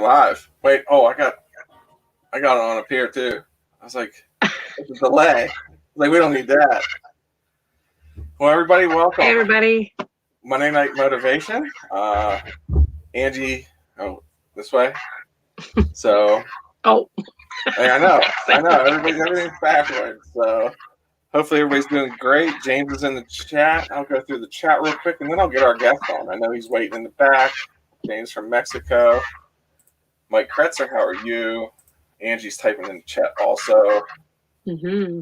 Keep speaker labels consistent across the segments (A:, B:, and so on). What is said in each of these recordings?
A: live. Wait, I got it on up here too. I was like, it's a delay. Like, we don't need that. Well, everybody, welcome.
B: Hey, everybody.
A: Monday Night Motivation. Angie, this way. So.
B: Oh.
A: Hey, I know. Everything's backwards. So hopefully everybody's doing great. James is in the chat. I'll go through the chat real quick, and then I'll get our guest on. I know he's waiting in the back. James from Mexico. Mike Kretzer, how are you? Angie's typing in the chat also.
B: Mm-hmm.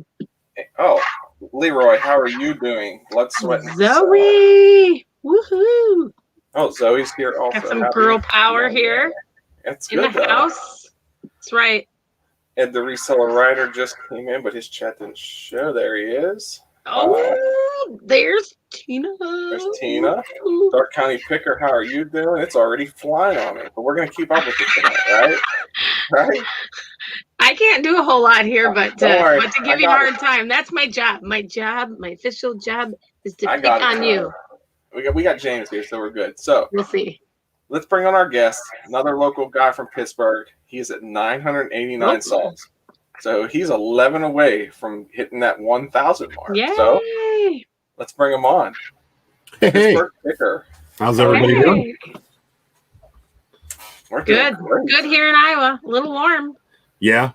A: Oh, Leroy, how are you doing? Blood, sweat, and
B: Zoe! Woohoo!
A: Oh, Zoe's here also.
B: Got some girl power here.
A: That's
B: in
A: good,
B: the house. That's right.
A: Ed the reseller writer just came in, but his chat didn't show. There he is.
B: Oh, there's Tina.
A: There's Tina. Dark County Picker, how are you doing? It's already flying on me, but we're going to keep up with it tonight, right? Right?
B: I can't do a whole lot here, but to give you a hard
A: it.
B: time. That's my job. My official job is to pick on you.
A: We got James here, so we're good. So
B: we'll see.
A: Let's bring on our guest, another local guy from Pittsburgh. He is at 989 subs. So he's 11 away from hitting that 1,000 mark.
B: Yay!
A: So let's bring him on.
C: Hey.
A: Pittsburgh Picker.
C: How's everybody doing?
A: We're
B: good. Good here in Iowa. A little warm.
C: Yeah.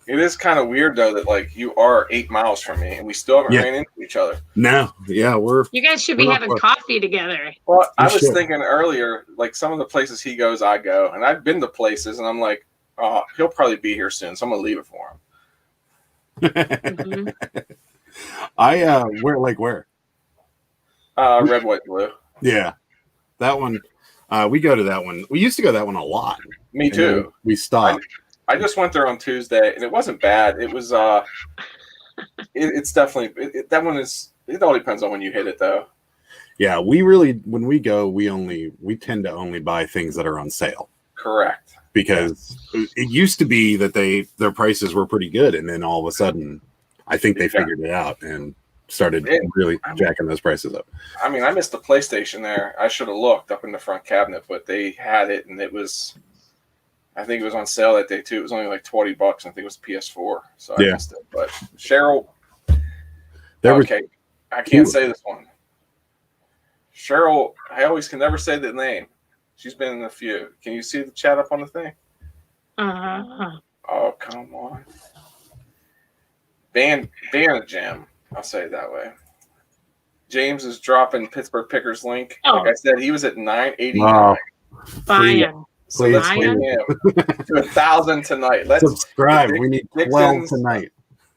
A: It is kind of weird, though, that like you are 8 miles from me and we still haven't ran into each other.
C: No. Yeah,
B: you guys should be having coffee together.
A: Well, I was thinking earlier, like some of the places he goes, I go. And I've been to places and I'm like, oh, he'll probably be here soon, so I'm gonna leave it for him.
C: Where?
A: Red, white, blue.
C: Yeah. That one. We go to that one. We used to go to that one a lot.
A: Me too.
C: We stopped.
A: I just went there on Tuesday, and it wasn't bad. It was, it's definitely that one is. It all depends on when you hit it, though.
C: Yeah, when we go, we tend to only buy things that are on sale.
A: Correct.
C: Because it used to be that their prices were pretty good, and then all of a sudden, I think they figured it out and started really jacking those prices up.
A: I mean, I missed the PlayStation there. I should have looked up in the front cabinet, but they had it, and it was. I think it was on sale that day too. It was only like $20. I think it was PS4, so I missed it. But Cheryl, I can't say this one. Cheryl, I always can never say the name. She's been in a few. Can you see the chat up on the thing? Oh, come on. Bandit Jam. I'll say it that way. James is dropping Pittsburgh Picker's link. Like I said, he was at 989.
B: Wow.
A: So let's get him to 1,000 tonight. Let's
C: subscribe. We need 12 tonight.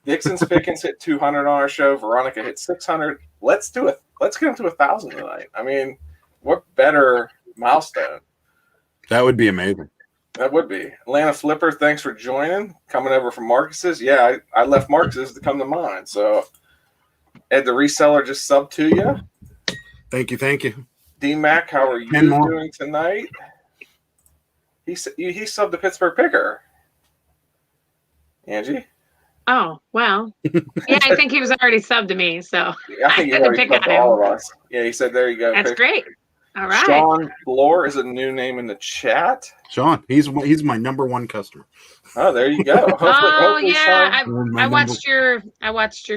A: Dixon's Pickens hit 200 on our show. Veronica hit 600. Let's do it. Let's get him to 1,000 tonight. I mean, what better milestone?
C: That would be amazing.
A: That would be. Atlanta Flipper, thanks for joining. Coming over from Marcus's. Yeah, I left Marcus's to come to mine. So Ed the reseller just subbed to you.
C: Thank you.
A: D-Mac, how are you doing tonight? He subbed the Pittsburgh Picker. Angie?
B: Oh, well. Yeah, I think he was already subbed to me, so
A: I think he already subbed to all of us. Yeah, he said, there you go.
B: That's great. All right.
A: Sean Bloor is a new name in the chat.
C: Sean, he's my number one customer.
A: Oh, there you go.
B: Hopefully, yeah. I watched your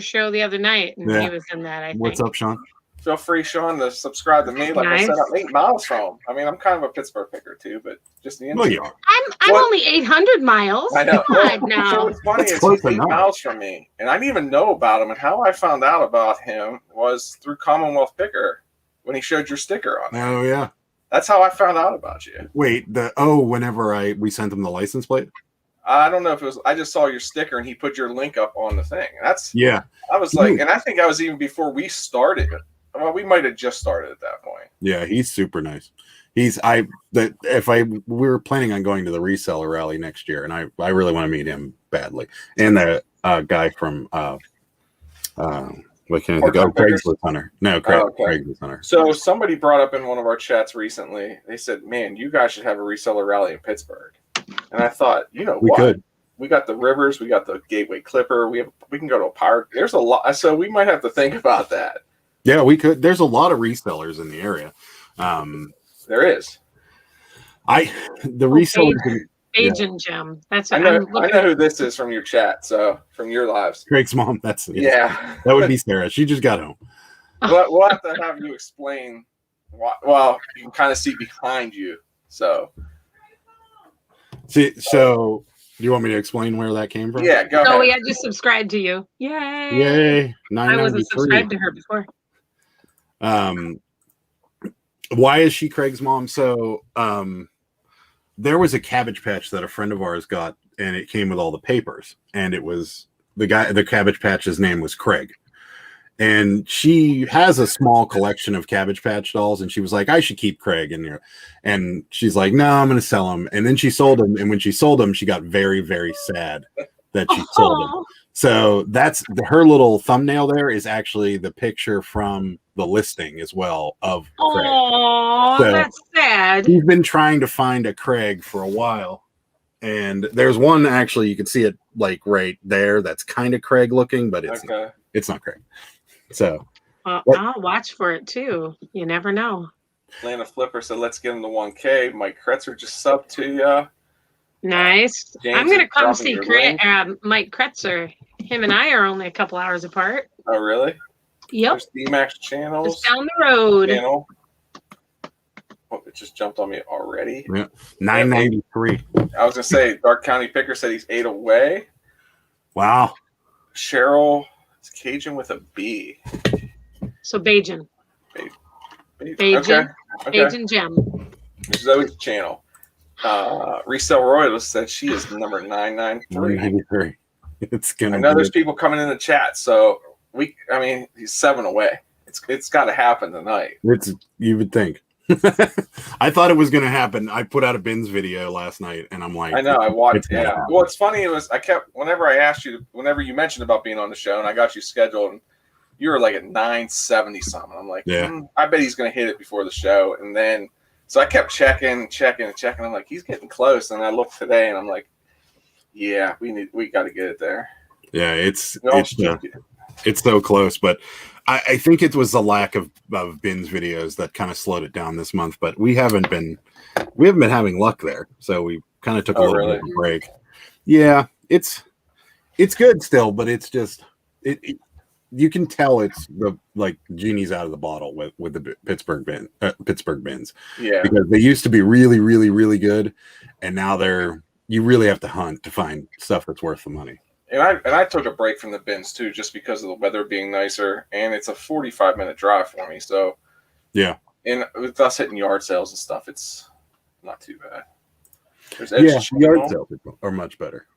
B: show the other night, and he was in that, I think.
C: What's up, Sean?
A: Feel free, Sean, to subscribe to me. Like I said, I'm 8 miles from him. I mean, I'm kind of a Pittsburgh Picker too, but just the
C: you are.
B: I'm only 800 miles.
A: I know.
B: No.
A: What's funny is he's 8 miles from me, and I didn't even know about him. And how I found out about him was through Commonwealth Picker when he showed your sticker on it.
C: Oh yeah,
A: that's how I found out about you.
C: Wait, whenever we sent him the license plate.
A: I don't know if it was. I just saw your sticker and he put your link up on the thing. I was like, and I think I was even before we started. Well, we might have just started at that point.
C: Yeah, he's super nice. We were planning on going to the reseller rally next year, and I really want to meet him badly. And the guy from what can I think of? Craigslist Hunter. No, Craigslist Hunter.
A: So somebody brought up in one of our chats recently. They said, "Man, you guys should have a reseller rally in Pittsburgh." And I thought, we could. We got the Rivers, we got the Gateway Clipper. We can go to a Pirate. There's a lot, so we might have to think about that.
C: Yeah, we could. There's a lot of resellers in the area.
A: There is.
C: The reseller.
B: Bajan Gem. That's
A: I know who this is from your chat. So from your lives.
C: Craig's mom. That would be Sarah. She just got home.
A: We'll have to have you explain. Well, you can kind of see behind you. So.
C: See, so do you want me to explain where that came from?
A: Yeah, go ahead.
B: Oh, yeah, just subscribed to you.
C: Yay!
B: I wasn't subscribed to her before.
C: Why is she Craig's mom? So, there was a Cabbage Patch that a friend of ours got, and it came with all the papers, and it was the Cabbage Patch's name was Craig. And she has a small collection of Cabbage Patch dolls, and she was like, I should keep Craig in there. And she's like, no, I'm going to sell him. And then she sold him. And when she sold him, she got very, very sad that she sold him. So that's her little thumbnail there is actually the picture from the listing as well of Craig.
B: Oh, so that's sad.
C: He's been trying to find a Craig for a while. And there's one, actually, you can see it like right there. That's kind of Craig looking, but it's not Craig. So
B: I'll watch for it too. You never know.
A: Lana Flipper said, let's get him to 1K. Mike Kretzer just subbed to you.
B: Nice. I'm going to come see Mike Kretzer. Him and I are only a couple hours apart.
A: Oh, really?
B: Yep.
A: There's D-Max channels.
B: Just down the road.
A: Oh, it just jumped on me already.
C: Yeah. 993.
A: I was going to say, Dark County Picker said he's 8 away.
C: Wow.
A: Cheryl... Cajun with a B.
B: So Bajan.
A: Bajan. Okay.
B: Bajan Gem.
A: This is always the channel. Resell Royalist said she is number 993.
C: It's gonna.
A: I know there's people coming in the chat, so he's 7 away. It's got to happen tonight.
C: You would think. I thought it was going to happen. I put out a bins video last night, and I'm like,
A: I know. I watched. Yeah. Well, it's funny. Whenever you mentioned about being on the show, and I got you scheduled, and you were like at 970 something. I'm like, I bet he's going to hit it before the show. And then, so I kept checking. I'm like, he's getting close. And I looked today, and I'm like, yeah, we got to get it there.
C: Yeah, it's so close, but I think it was the lack of bins videos that kind of slowed it down this month. But we haven't been having luck there, so we kind of took a little bit of a break. Yeah, it's good still, but it's just you can tell it's the genie's out of the bottle with the Pittsburgh bins. Yeah, because they used to be really, really, really good, and now you really have to hunt to find stuff that's worth the money.
A: And I took a break from the bins too, just because of the weather being nicer, and it's a 45-minute drive for me. So
C: yeah,
A: and with us hitting yard sales and stuff, it's not too bad.
C: Yard sales are much better.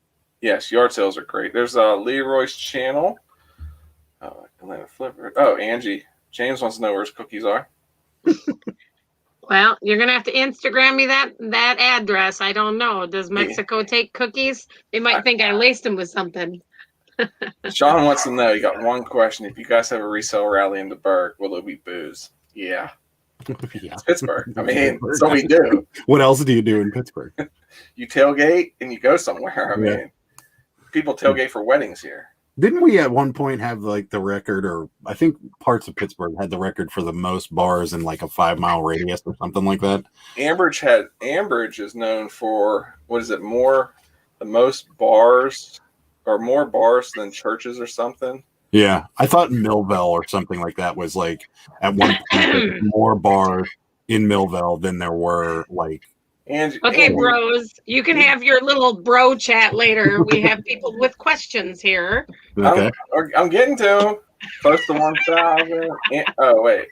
A: Yes, yard sales are great. There's Leroy's channel. Atlanta Flipper. Oh, Angie. James wants to know where his cookies are.
B: Well, you're gonna have to Instagram me that address. I don't know. Does Mexico take cookies? They might think I laced them with something.
A: Sean wants to know. You got one question. If you guys have a resale rally in the Berg, will it be booze? Yeah. It's Pittsburgh. I mean, that's what we do.
C: What else do you do in Pittsburgh?
A: You tailgate and you go somewhere. I mean, people tailgate for weddings here.
C: Didn't we at one point have the record, or I think parts of Pittsburgh had the record for the most bars in a 5-mile radius or something like that?
A: Ambridge is known for, the most bars or more bars than churches or something.
C: Yeah, I thought Millville or something like that was at one point more bars in Millville than there were
B: Okay, bros, you can have your little bro chat later. We have people with questions here.
C: Okay.
A: I'm getting to close to 1,000. Oh, wait.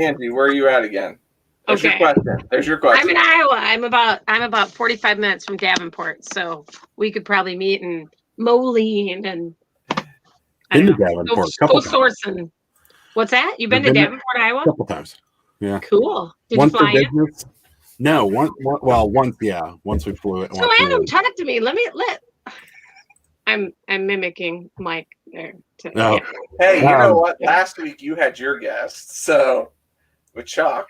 A: Angie, where are you at again? There's your question.
B: I'm in Iowa. I'm about 45 minutes from Davenport, so we could probably meet in Moline and
C: Davenport.
B: Go sourcing. What's that? You've been to Davenport, Iowa?
C: A couple times. Yeah.
B: Cool. Did you fly in?
C: No, once we flew it.
B: So Adam, talk to me. I'm mimicking Mike there.
A: Hey, you know what? Last week you had your guest, so with Chuck.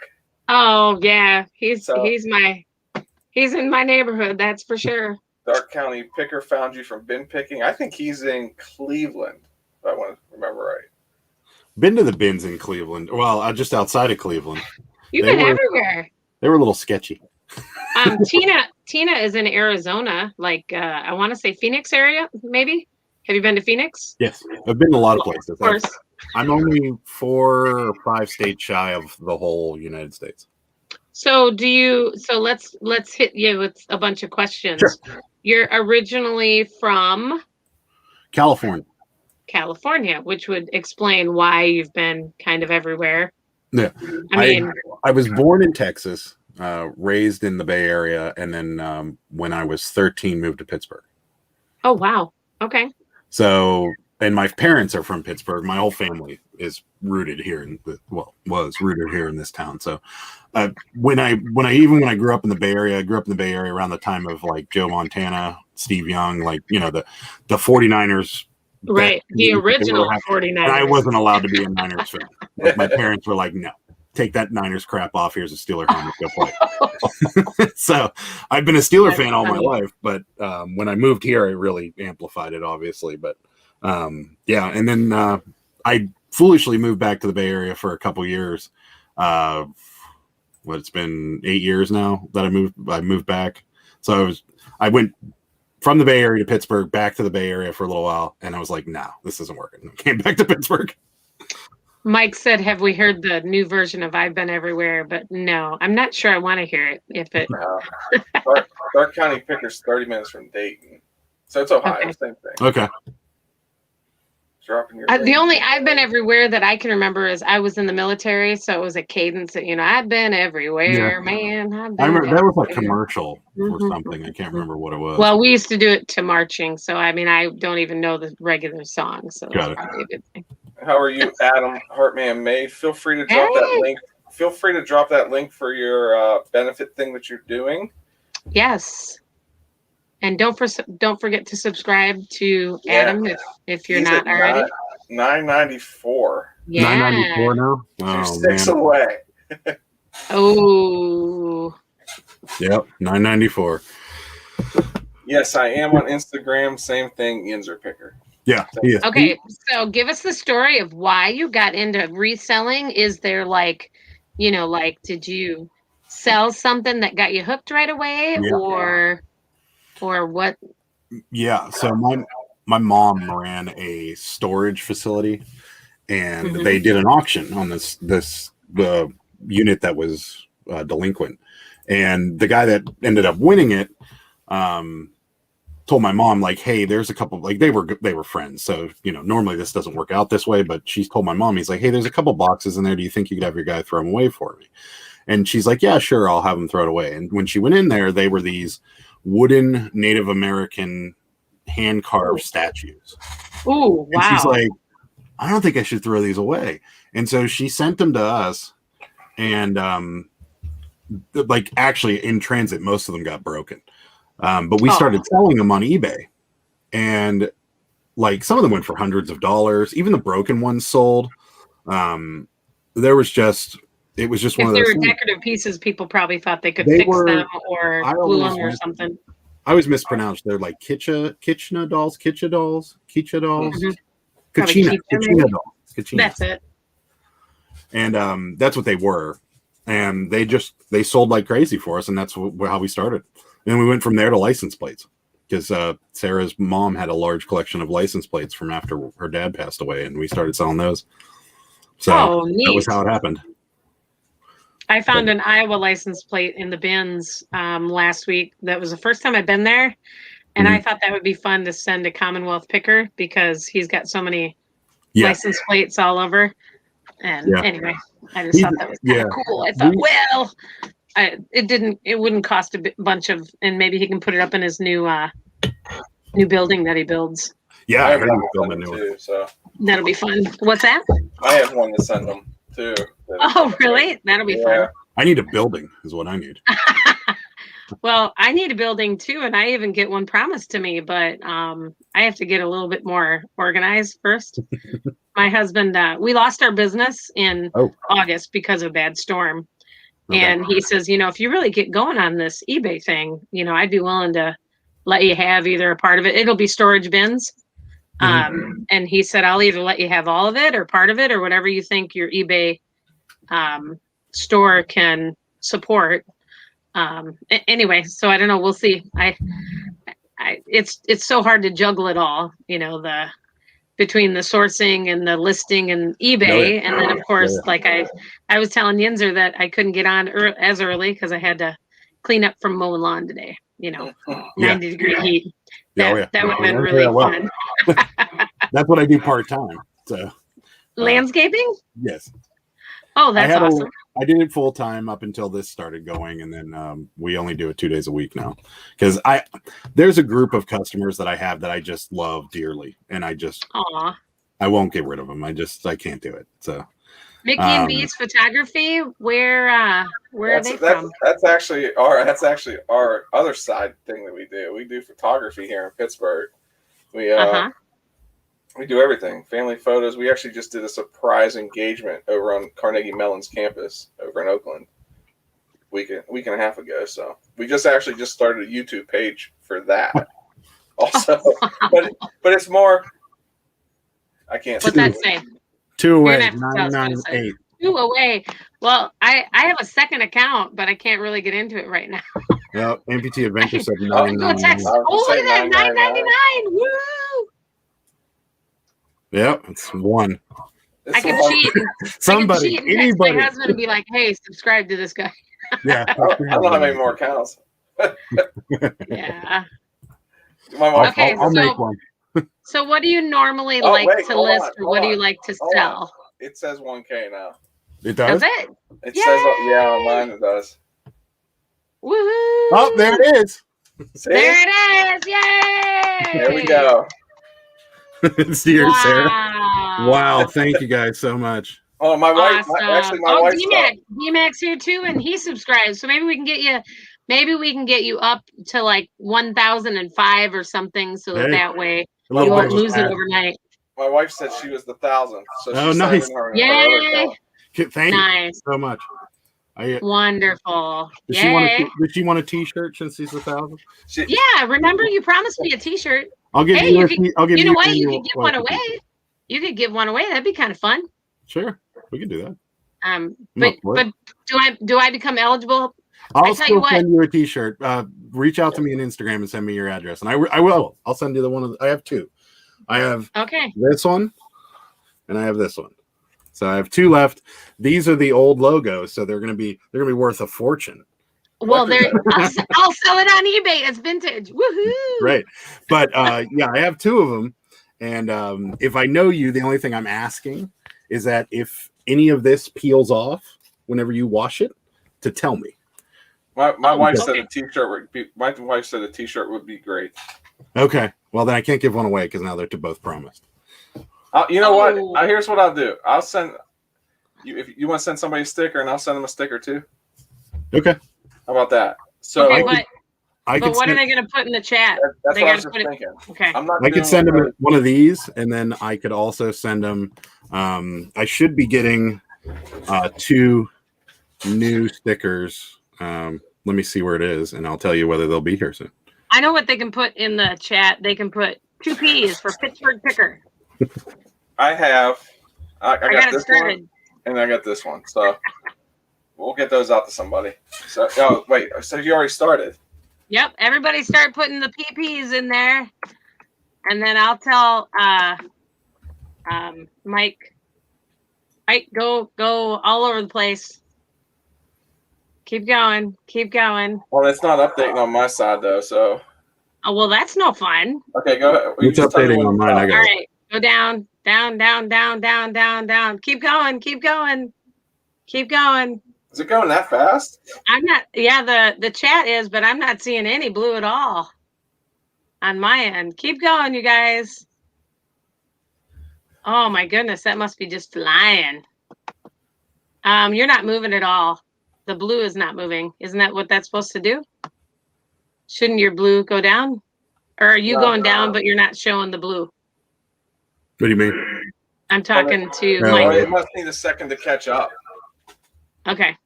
B: Oh yeah, he's in my neighborhood. That's for sure.
A: Dark County Picker found you from bin picking. I think he's in Cleveland, if I want to remember right.
C: Been to the bins in Cleveland. Well, just outside of Cleveland.
B: You've been everywhere.
C: They were a little sketchy.
B: Tina is in Arizona, like I want to say Phoenix area, maybe. Have you been to Phoenix?
C: Yes, I've been to a lot of places.
B: Of course.
C: I'm only 4 or 5 states shy of the whole United States.
B: So let's hit you with a bunch of questions.
C: Sure.
B: You're originally from
C: California,
B: which would explain why you've been kind of everywhere.
C: Yeah. I was born in Texas, raised in the Bay Area, and then when I was 13, moved to Pittsburgh.
B: Oh, wow. Okay.
C: So, and my parents are from Pittsburgh. My whole family is rooted here was rooted here in this town. So, when I grew up in the Bay Area, I grew up in the Bay Area around the time of like Joe Montana, Steve Young, like, the 49ers.
B: Right. The original 49ers.
C: And I wasn't allowed to be a Niners fan. Like, my parents were like, no, take that Niners crap off. Here's a Steeler helmet. Go play. So I've been a Steeler fan all my life, but when I moved here, it really amplified it, obviously. But yeah. And then I foolishly moved back to the Bay Area for a couple years. It's been 8 years now that I moved back. So I went from the Bay Area to Pittsburgh, back to the Bay Area for a little while, and I was like, "No, this isn't working." I came back to Pittsburgh.
B: Mike said, "Have we heard the new version of I've Been Everywhere?" But no, I'm not sure I want to hear it.
A: Dark County Picker's 30 minutes from Dayton, so it's Ohio,
B: Okay.
A: same thing.
C: Okay.
A: Dropping your
B: The only I've been everywhere that I can remember is I was in the military, so it was a cadence that, I've been everywhere, man.
C: I remember that was a
B: everywhere.
C: commercial or
B: Mhm.
C: something. I can't remember what it was.
B: Well, we used to do it to marching, so I mean, I don't even know the regular song, so
C: Got
B: that's
C: it.
B: probably a good thing.
A: How are you, Adam Heartman May? Feel free to drop that link. Feel free to drop that link for your benefit thing that you're doing.
B: Yes. And don't forget to subscribe to Adam if you're
A: He's
B: not
A: at
B: already.
A: $9.94.
B: Yeah.
C: $9.94 now.
A: You're
C: Oh,
A: 6
C: man.
A: away.
B: Oh.
C: Yep, $9.94.
A: Yes, I am on Instagram. Same thing, yinzerpicker.
C: Yeah. Yes.
B: Okay, so give us the story of why you got into reselling. Is there did you sell something that got you hooked right away,
C: Yeah.
B: or what?
C: Yeah. So my mom ran a storage facility, and they did an auction on this unit that was delinquent, and the guy that ended up winning it told my mom, like, hey, there's a couple, like, they were friends, so normally this doesn't work out this way, but she's told my mom, he's like, hey, there's a couple boxes in there, do you think you could have your guy throw them away for me? And she's like, yeah, sure, I'll have them throw it away. And when she went in there, they were these wooden Native American hand carved statues.
B: Oh, wow.
C: And she's like, I don't think I should throw these away. And so she sent them to us, and actually in transit, most of them got broken. But we started selling them on eBay, and like some of them went for hundreds of dollars. Even the broken ones sold. It was just one of those things.
B: If they were decorative pieces, people probably thought they could fix them or glue them or something.
C: I always mispronounced. They're like Kitchena dolls. Kachina dolls.
B: That's it.
C: And that's what they were. And they sold like crazy for us, and that's how we started. And we went from there to license plates, because Sarah's mom had a large collection of license plates from after her dad passed away, and we started selling those. So that was how it happened.
B: I found an Iowa license plate in the bins last week. That was the first time I've been there, and I thought that would be fun to send a Commonwealth picker, because he's got so many license plates all over. And anyway, I just thought that was kind of cool. I thought, it wouldn't cost a bunch of, and maybe he can put it up in his new building that he builds.
C: Yeah,
A: I
C: I
A: have
C: heard
A: one
C: he was
A: to
C: building
A: send
C: new.
A: too, so
B: That'll be fun. What's that?
A: I have one to send them too.
B: Oh, really? That'll be fun.
C: I need a building, is what I need.
B: Well, I need a building too, and I even get one promised to me, but I have to get a little bit more organized first. My husband, we lost our business in August because of a bad storm. Okay. And he says, if you really get going on this eBay thing, I'd be willing to let you have either a part of it. It'll be storage bins. And he said, I'll either let you have all of it or part of it or whatever you think your eBay store can support. Anyway, so I don't know. We'll see. It's so hard to juggle it all. Between the sourcing and the listing and eBay, and then of course, like I was telling Yinzer that I couldn't get on as early because I had to clean up from mowing lawn today. 90-degree heat. That would have been really fun.
C: That's what I do part-time. So
B: landscaping?
C: Yes.
B: Oh, that's awesome.
C: I did it full-time up until this started going, and then we only do it 2 days a week now. Because there's a group of customers that I have that I just love dearly, and I won't get rid of them. I can't do it. So
B: Mickey and Beast Photography, where are they from?
A: That's actually our other side thing that we do. We do photography here in Pittsburgh. We do everything. Family photos. We actually just did a surprise engagement over on Carnegie Mellon's campus over in Oakland a week and a half ago. So we just started a YouTube page for that. Also, but it's more. I can't.
B: What's that say?
C: 2 away. 998.
B: 2 away. Well, I have a second account, but I can't really get into it right now.
C: Yeah, amputee adventure said 999.
B: Oh, look at that, $9.99. Woo!
C: Yep, it's one.
B: I can cheat.
C: Somebody, anybody.
B: My husband would be like, "Hey, subscribe to this guy."
C: Yeah,
A: I don't have any more accounts.
B: Yeah.
A: My wife.
B: Okay,
C: I'll make one.
B: So, what do you normally like to list, or what do you like to sell?
A: It says 1K now.
C: It does.
B: Does it?
A: It says, online it does.
B: Woohoo!
C: Oh, there it is.
A: See?
B: There it is! Yay!
A: There we go.
C: It's yours, Sarah. Wow, thank you guys so much.
A: Oh, my wife.
B: Awesome.
A: My wife.
B: D-Mac's here too, and he subscribes. So maybe we can get you. Maybe we can get you up to like 1,005 or something, so that way you won't lose it overnight.
A: My wife said she was the 1,000th. So
C: nice.
B: Yay!
C: Thank you so much.
B: Wonderful.
C: Did she want a T-shirt since she's 1,000?
B: Yeah. Remember, you promised me a T-shirt.
C: I'll give you. You
B: know what? You could give one away. You could give one away. That'd be kind of fun.
C: Sure, we can do that.
B: But do I become eligible?
C: I'll still send you a T-shirt. Reach out to me on Instagram and send me your address, and I will. I'll send you the one. I have 2. I have this one, and I have this one. So I have 2 left. These are the old logos, so they're gonna be worth a fortune.
B: Well, I'll sell it on eBay. It's vintage. Woohoo!
C: Right, but I have 2 of them, and if I know you, the only thing I'm asking is that if any of this peels off whenever you wash it, to tell me.
A: My wife said a T-shirt would be. My wife said a T-shirt would be great. Okay,
C: well then I can't give one away because now they're both promised.
A: You know what? Here's what I'll do. I'll send you if you want to send somebody a sticker, and I'll send them a sticker too.
C: Okay.
A: How about that? So,
B: but what are they going to put in the chat?
A: That's what I was just thinking.
B: Okay.
C: I could send them one of these, and then I could also send them. I should be getting 2 new stickers. Let me see where it is, and I'll tell you whether they'll be here soon.
B: I know what they can put in the chat. They can put 2 P's for Pittsburgh Picker.
A: I got this
B: started.
A: one, and I got this one. So we'll get those out to somebody. So, wait. So you already started?
B: Yep. Everybody start putting the PPs in there, and then I'll tell Mike. Go all over the place. Keep going.
A: Well, it's not updating on my side though. So.
B: Oh well, that's no fun.
A: Okay, go ahead.
C: It's updating on mine. I got
B: all right. Go down. Keep going.
A: Is it going that fast?
B: I'm not. Yeah, the chat is, but I'm not seeing any blue at all on my end. Keep going, you guys. Oh my goodness, that must be just flying. You're not moving at all. The blue is not moving. Isn't that what that's supposed to do? Shouldn't your blue go down? Or are you going down, but you're not showing the blue?
C: What do you mean?
B: I'm talking to
A: Mike. It must need a second to catch up.
B: Okay.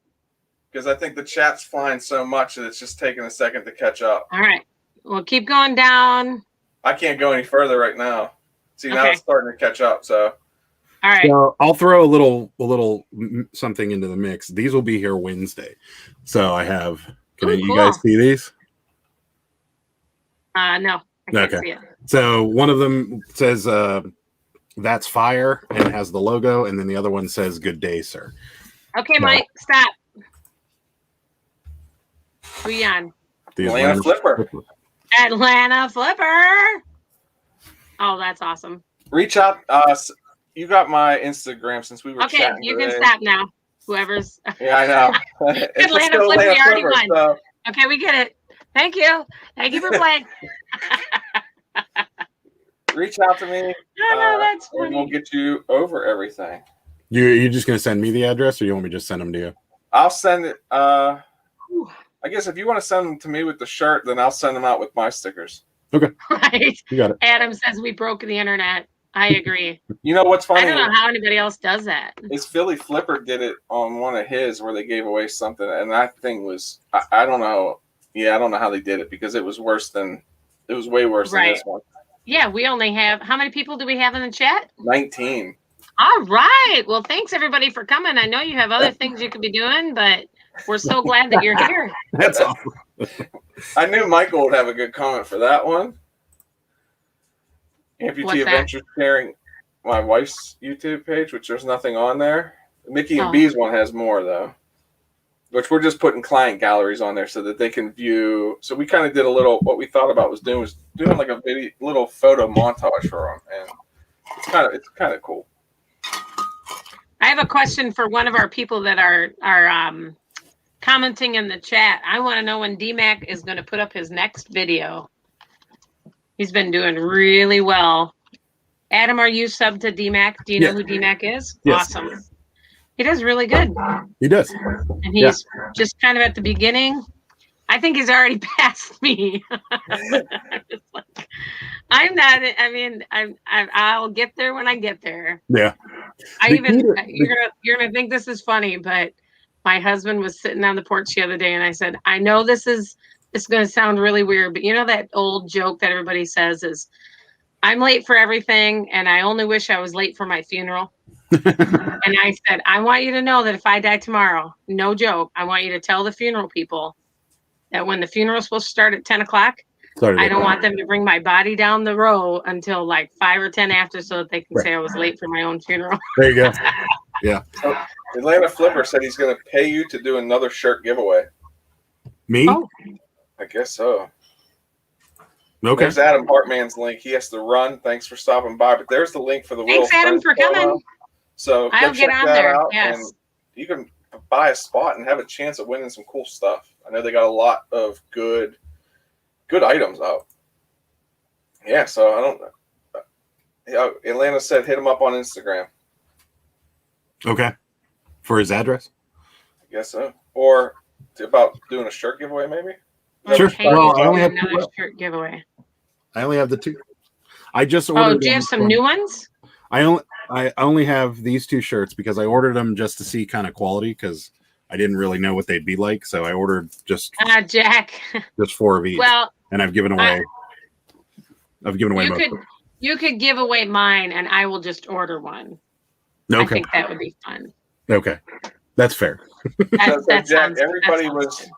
A: Because I think the chat's flying so much that it's just taking a second to catch up.
B: All right. Well, keep going down.
A: I can't go any further right now. See, now it's starting to catch up. So.
B: All right.
C: So I'll throw a little something into the mix. These will be here Wednesday. So I have Can
B: Ooh,
C: you guys
B: cool.
C: see these?
B: No, I can't
C: Okay.
B: see it.
C: So one of them says that's fire and has the logo, and then the other one says good day, sir.
B: Okay, Mike, stop. Who you on?
C: The
A: Atlanta Flipper.
B: Atlanta Flipper. Oh, that's awesome.
A: Reach out. You got my Instagram since we were
B: Okay,
A: chatting
B: you
A: today.
B: can stop now. Whoever's
A: Yeah, I know. It's
B: Atlanta
A: still
B: Flipper, we already
A: Flipper,
B: won.
A: so
B: Okay, we get it. Thank you. Thank you for playing.
A: reach out to me.
B: No, that's
A: and
B: funny.
A: we'll get you over everything.
C: You're just gonna send me the address, or you want me to just send them to you?
A: I'll send it. I guess if you want to send them to me with the shirt, then I'll send them out with my stickers.
C: Okay.
B: Right.
C: You got it.
B: Adam says we broke the internet. I agree.
A: You know what's funny?
B: I don't know how anybody else does that.
A: Is Philly Flipper did it on one of his where they gave away something, and that thing was I don't know. Yeah, I don't know how they did it because it was way worse than this one.
B: Yeah, we only have, how many people do we have in the chat?
A: 19.
B: All right. Well, thanks everybody for coming. I know you have other things you could be doing, but we're so glad that you're here.
C: That's awesome.
A: I knew Michael would have a good comment for that one.
B: What's
A: Amputee
B: that?
A: Adventure sharing my wife's YouTube page, which there's nothing on there. Mickey and
B: Oh.
A: B's one has more though, which we're just putting client galleries on there so that they can view. So we kind of did a little. What we thought about was doing like a little photo montage for them, and it's kind of cool.
B: I have a question for one of our people that are commenting in the chat. I want to know when DMAC is going to put up his next video. He's been doing really well. Adam, are you subbed to DMAC? Do you know who DMAC is?
C: Yes.
B: Awesome. He does really good.
C: He does.
B: And he's just kind of at the beginning. I think he's already passed me. I'm not. I mean, I'll get there when I get there.
C: Yeah.
B: You're gonna think this is funny, but my husband was sitting on the porch the other day, and I said, I know it's going to sound really weird, but you know that old joke that everybody says is, I'm late for everything, and I only wish I was late for my funeral. And I said, I want you to know that if I die tomorrow, no joke, I want you to tell the funeral people that when the funeral is supposed to start at 10 o'clock, I don't want them to bring my body down the row until like 5 or 10 after so that they can say I was late for my own funeral.
C: There you go. Yeah.
A: So Atlanta Flipper said he's going to pay you to do another shirt giveaway.
C: Me?
B: Oh.
A: I guess so.
C: Okay.
A: There's Adam Hartman's link. He has to run. Thanks for stopping by. But there's the link for the
B: Thanks, Adam, for coming.
A: So
B: I'll get on there. Yes.
A: And you can buy a spot and have a chance of winning some cool stuff. I know they got a lot of good items out. Yeah, so I don't know. Atlanta said hit him up on Instagram.
C: Okay. For his address?
A: I guess so. Or about doing a shirt giveaway, maybe?
C: Sure.
B: Hey,
C: Well, I only have
B: another
C: two.
B: shirt giveaway.
C: I only have the two. I just ordered.
B: Oh, do you have some new ones?
C: I only have these two shirts because I ordered them just to see kind of quality because I didn't really know what they'd be like. So I ordered just
B: Jack.
C: just 4 of each.
B: Well,
C: and I've given away.
B: You could give away mine, and I will just order one.
C: Okay.
B: I think that would be fun.
C: Okay, that's fair.
B: That
A: Jack,
B: sounds,
A: everybody was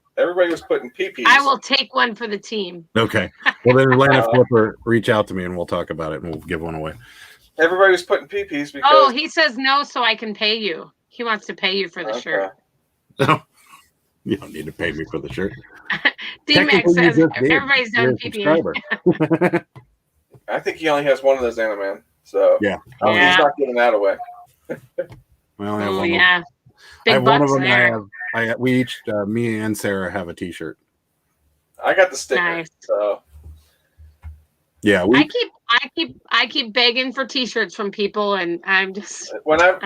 A: putting PPs.
B: I will take one for the team.
C: Okay. Well, then Atlanta Flipper, reach out to me and we'll talk about it and we'll give one away.
A: Everybody was putting PPs because.
B: Oh, he says no, so I can pay you. He wants to pay you for the shirt.
C: No, you don't need to pay me for the shirt.
B: D-Max says everybody's done PPA.
A: I think he only has one of those Animan, so
C: yeah,
A: he's not giving that away.
B: Oh yeah, big
C: I have one of
B: bucks
C: them.
B: there.
C: We each, me and Sarah, have a T-shirt.
A: I got the sticker.
B: Nice.
A: So
C: yeah,
B: I keep begging for T-shirts from people, and I'm just
A: I'll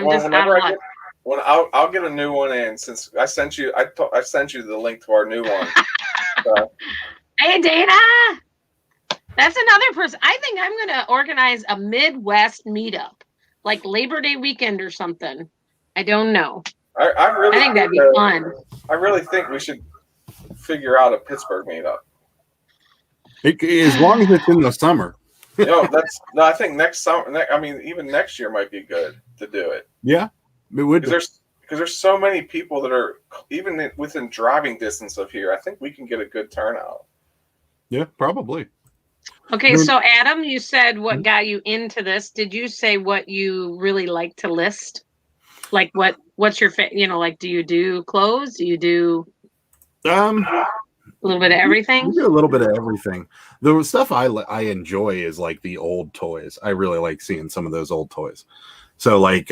A: get a new one in since I sent you. I sent you the link to our new one. So.
B: Hey, Dana. That's another person. I think I'm going to organize a Midwest meetup, like Labor Day weekend or something. I don't know.
A: I
B: think that'd be fun.
A: I really think we should figure out a Pittsburgh meetup.
C: As long as it's in the summer.
A: I think next summer. Even next year might be good to do it.
C: Yeah, it would.
A: Because because there's so many people that are even within driving distance of here. I think we can get a good turnout.
C: Yeah, probably.
B: Okay, so Adam, you said what got you into this. Did you say what you really like to list? Like what's your like, do you do clothes? Do you do a little bit of everything?
C: We do a little bit of everything. The stuff I enjoy is like the old toys. I really like seeing some of those old toys. So like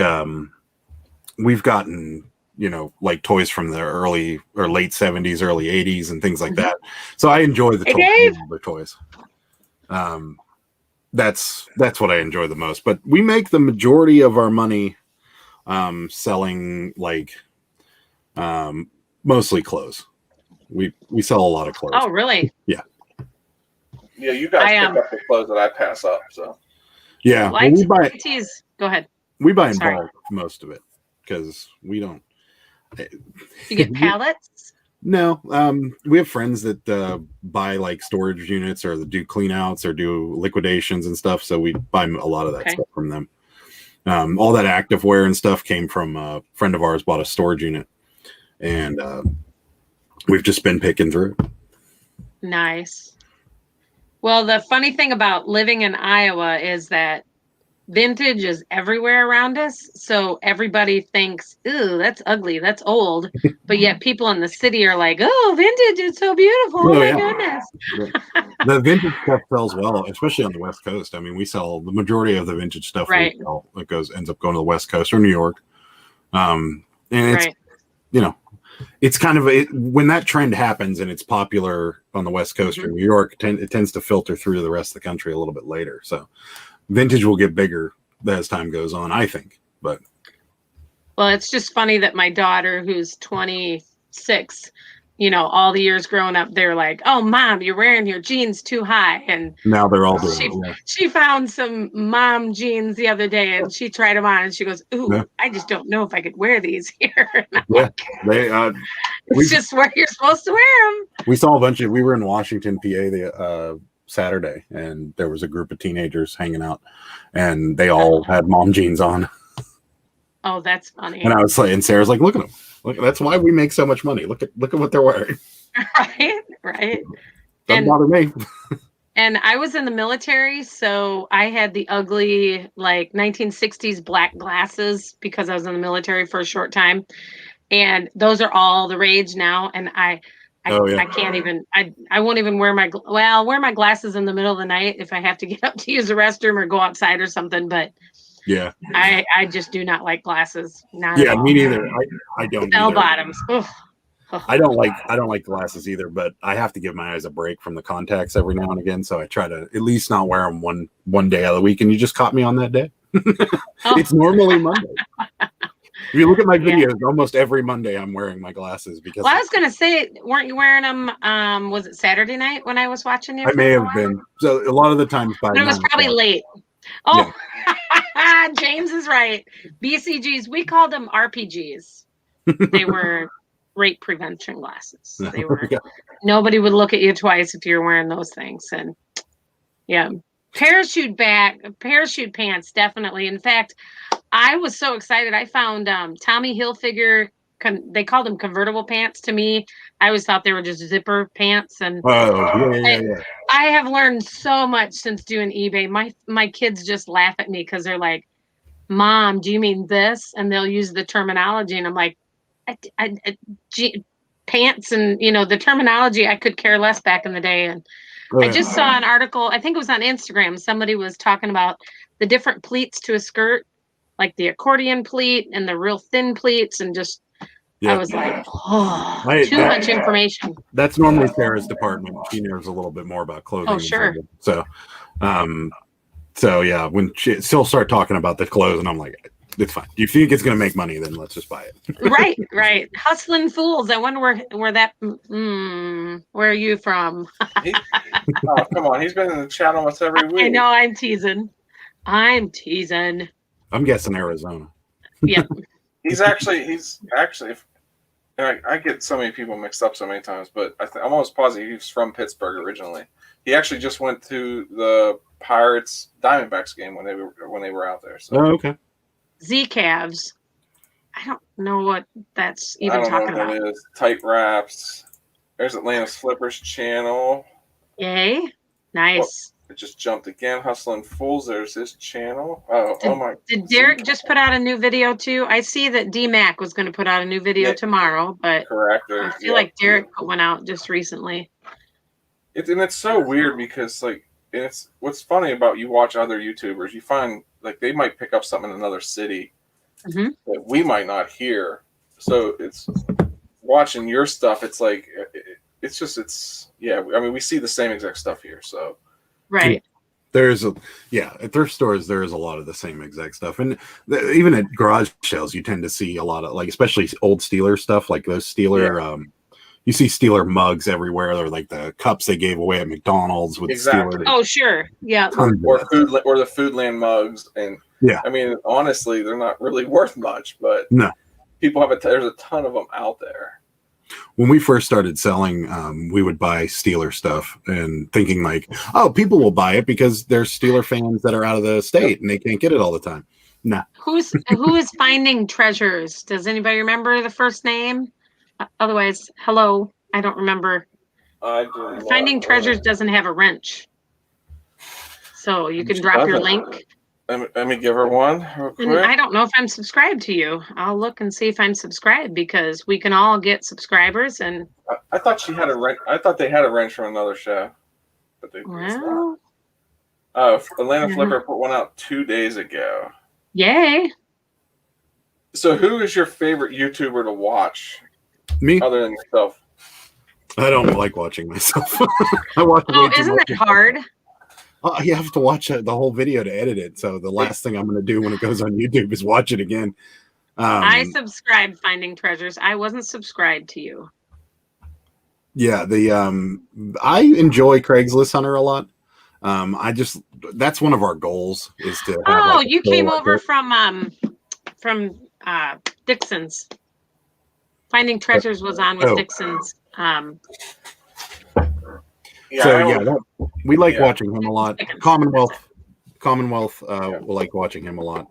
C: we've gotten, like toys from the early or late 70s, early 80s and things like that. So I enjoy the toys. That's what I enjoy the most. But we make the majority of our money selling like mostly clothes. We sell a lot of clothes.
B: Oh, really?
C: Yeah.
A: Yeah, you guys pick up the clothes that I pass up. So
C: yeah,
B: well, we buy. Go ahead.
C: We buy in bulk most of it because we don't.
B: You get pallets?
C: No, we have friends that buy like storage units or do clean outs or do liquidations and stuff. So we buy a lot of that stuff from them. All that activewear and stuff came from a friend of ours bought a storage unit, and we've just been picking through.
B: Nice. Well, the funny thing about living in Iowa is that vintage is everywhere around us. So everybody thinks, ooh, that's ugly, that's old. But yet people in the city are like, oh, vintage is so beautiful. Oh my goodness.
C: The vintage stuff sells well, especially on the West Coast. I mean, we sell the majority of the vintage stuff.
B: Right.
C: It ends up going to the West Coast or New York. And it's, it's kind of when that trend happens and it's popular on the West Coast or New York, it tends to filter through to the rest of the country a little bit later. So vintage will get bigger as time goes on, I think. But
B: well, it's just funny that my daughter, who's 26, all the years growing up, they're like, "Oh, Mom, you're wearing your jeans too high." And
C: now they're all doing it.
B: She found some mom jeans the other day, and she tried them on, and she goes, "Ooh, I just don't know if I could wear these here." It's just where you're supposed to wear them.
C: We saw a bunch of. We were in Washington, PA, the Saturday, and there was a group of teenagers hanging out, and they all had mom jeans on.
B: Oh, that's funny.
C: And I was like, and Sarah's like, "Look at them. Look, that's why we make so much money. Look at what they're wearing."
B: Right.
C: Doesn't bother me.
B: And I was in the military, so I had the ugly, like 1960s black glasses because I was in the military for a short time, and those are all the rage now. And I can't even. I won't even wear I'll wear my glasses in the middle of the night if I have to get up to use the restroom or go outside or something. But
C: yeah,
B: I just do not like glasses. Not
C: at all. Me neither. I don't.
B: Bell bottoms.
C: I don't like glasses either, but I have to give my eyes a break from the contacts every now and again. So I try to at least not wear them one day out of the week. And you just caught me on that day. It's normally Monday. If you look at my videos, almost every Monday I'm wearing my glasses because.
B: Well, I was going to say, weren't you wearing them? Was it Saturday night when I was watching you?
C: I may have been. So a lot of the times,
B: but it was probably late. Oh, yeah. James is right. BCGs. We called them RPGs. They were rape prevention glasses. They were. Nobody would look at you twice if you're wearing those things. And parachute pants, definitely. In fact, I was so excited. I found Tommy Hilfiger. They called them convertible pants. To me, I always thought they were just zipper pants. And I have learned so much since doing eBay. My kids just laugh at me because they're like, "Mom, do you mean this?" And they'll use the terminology, and I'm like, pants and the terminology. I could care less back in the day. And I just saw an article. I think it was on Instagram. Somebody was talking about the different pleats to a skirt, like the accordion pleat and the real thin pleats, and just. I was like, too much information.
C: That's normally Sarah's department. She knows a little bit more about clothing.
B: Oh, sure.
C: So yeah, when she'll start talking about the clothes, and I'm like, it's fine. Do you think it's going to make money? Then let's just buy
B: it. Right. Hustling fools. I wonder where that. Where are you from?
A: Oh, come on. He's been in the chat almost every week.
B: I know. I'm teasing. I'm
C: guessing Arizona.
B: Yeah.
A: He's actually. I get so many people mixed up so many times, but I'm almost positive he's from Pittsburgh originally. He actually just went to the Pirates Diamondbacks game when they were out there. So.
C: Oh, okay.
B: Z-Cavs. I don't know what that's
A: I
B: even
A: don't know
B: talking
A: what
B: about.
A: that is. Tight wraps. There's Atlanta's Flippers channel.
B: Yay. Nice.
A: It just jumped again. Hustling Fools. There's his channel. Oh my.
B: Did Derek just put out a new video too? I see that D-Mac was going to put out a new video tomorrow, but
A: Correct.
B: I feel like Derek put one out just recently.
A: It's so weird because it's what's funny about you watch other YouTubers, you find like they might pick up something in another city that we might not hear. So it's watching your stuff. It's like I mean, we see the same exact stuff here. So
B: right.
C: At thrift stores there is a lot of the same exact stuff, and even at garage sales you tend to see a lot of like, especially old Steeler stuff, like those Steeler. You see Steeler mugs everywhere. They're like the cups they gave away at McDonald's with Steeler.
B: Oh, sure. Yeah.
A: Or the Foodland mugs. And I mean, honestly, they're not really worth much, but people there's a ton of them out there.
C: When we first started selling, we would buy Steeler stuff and thinking like, oh, people will buy it because there's Steeler fans that are out of the state and they can't get it all the time. Nah.
B: Who is Finding Treasures? Does anybody remember the first name? Otherwise, hello, I don't remember. Finding Treasures doesn't have a wrench, so you can drop your link.
A: Let me give her one real quick.
B: And I don't know if I'm subscribed to you. I'll look and see if I'm subscribed because we can all get subscribers. And
A: I thought she had a wrench. I thought they had a wrench from another show, but they Atlanta Flipper put one out 2 days ago.
B: Yay!
A: So, who is your favorite YouTuber to watch?
C: Me,
A: other than yourself.
C: I don't like watching myself. I watch.
B: Isn't it hard?
C: You have to watch the whole video to edit it. So the last thing I'm going to do when it goes on YouTube is watch it again.
B: I subscribed Finding Treasures. I wasn't subscribed to you.
C: Yeah, I enjoy Craigslist Hunter a lot. That's one of our goals is to. Have
B: you came over from Dixon's. Finding Treasures was on with Dixon's.
C: We like watching him a lot. Commonwealth, we like watching him a lot.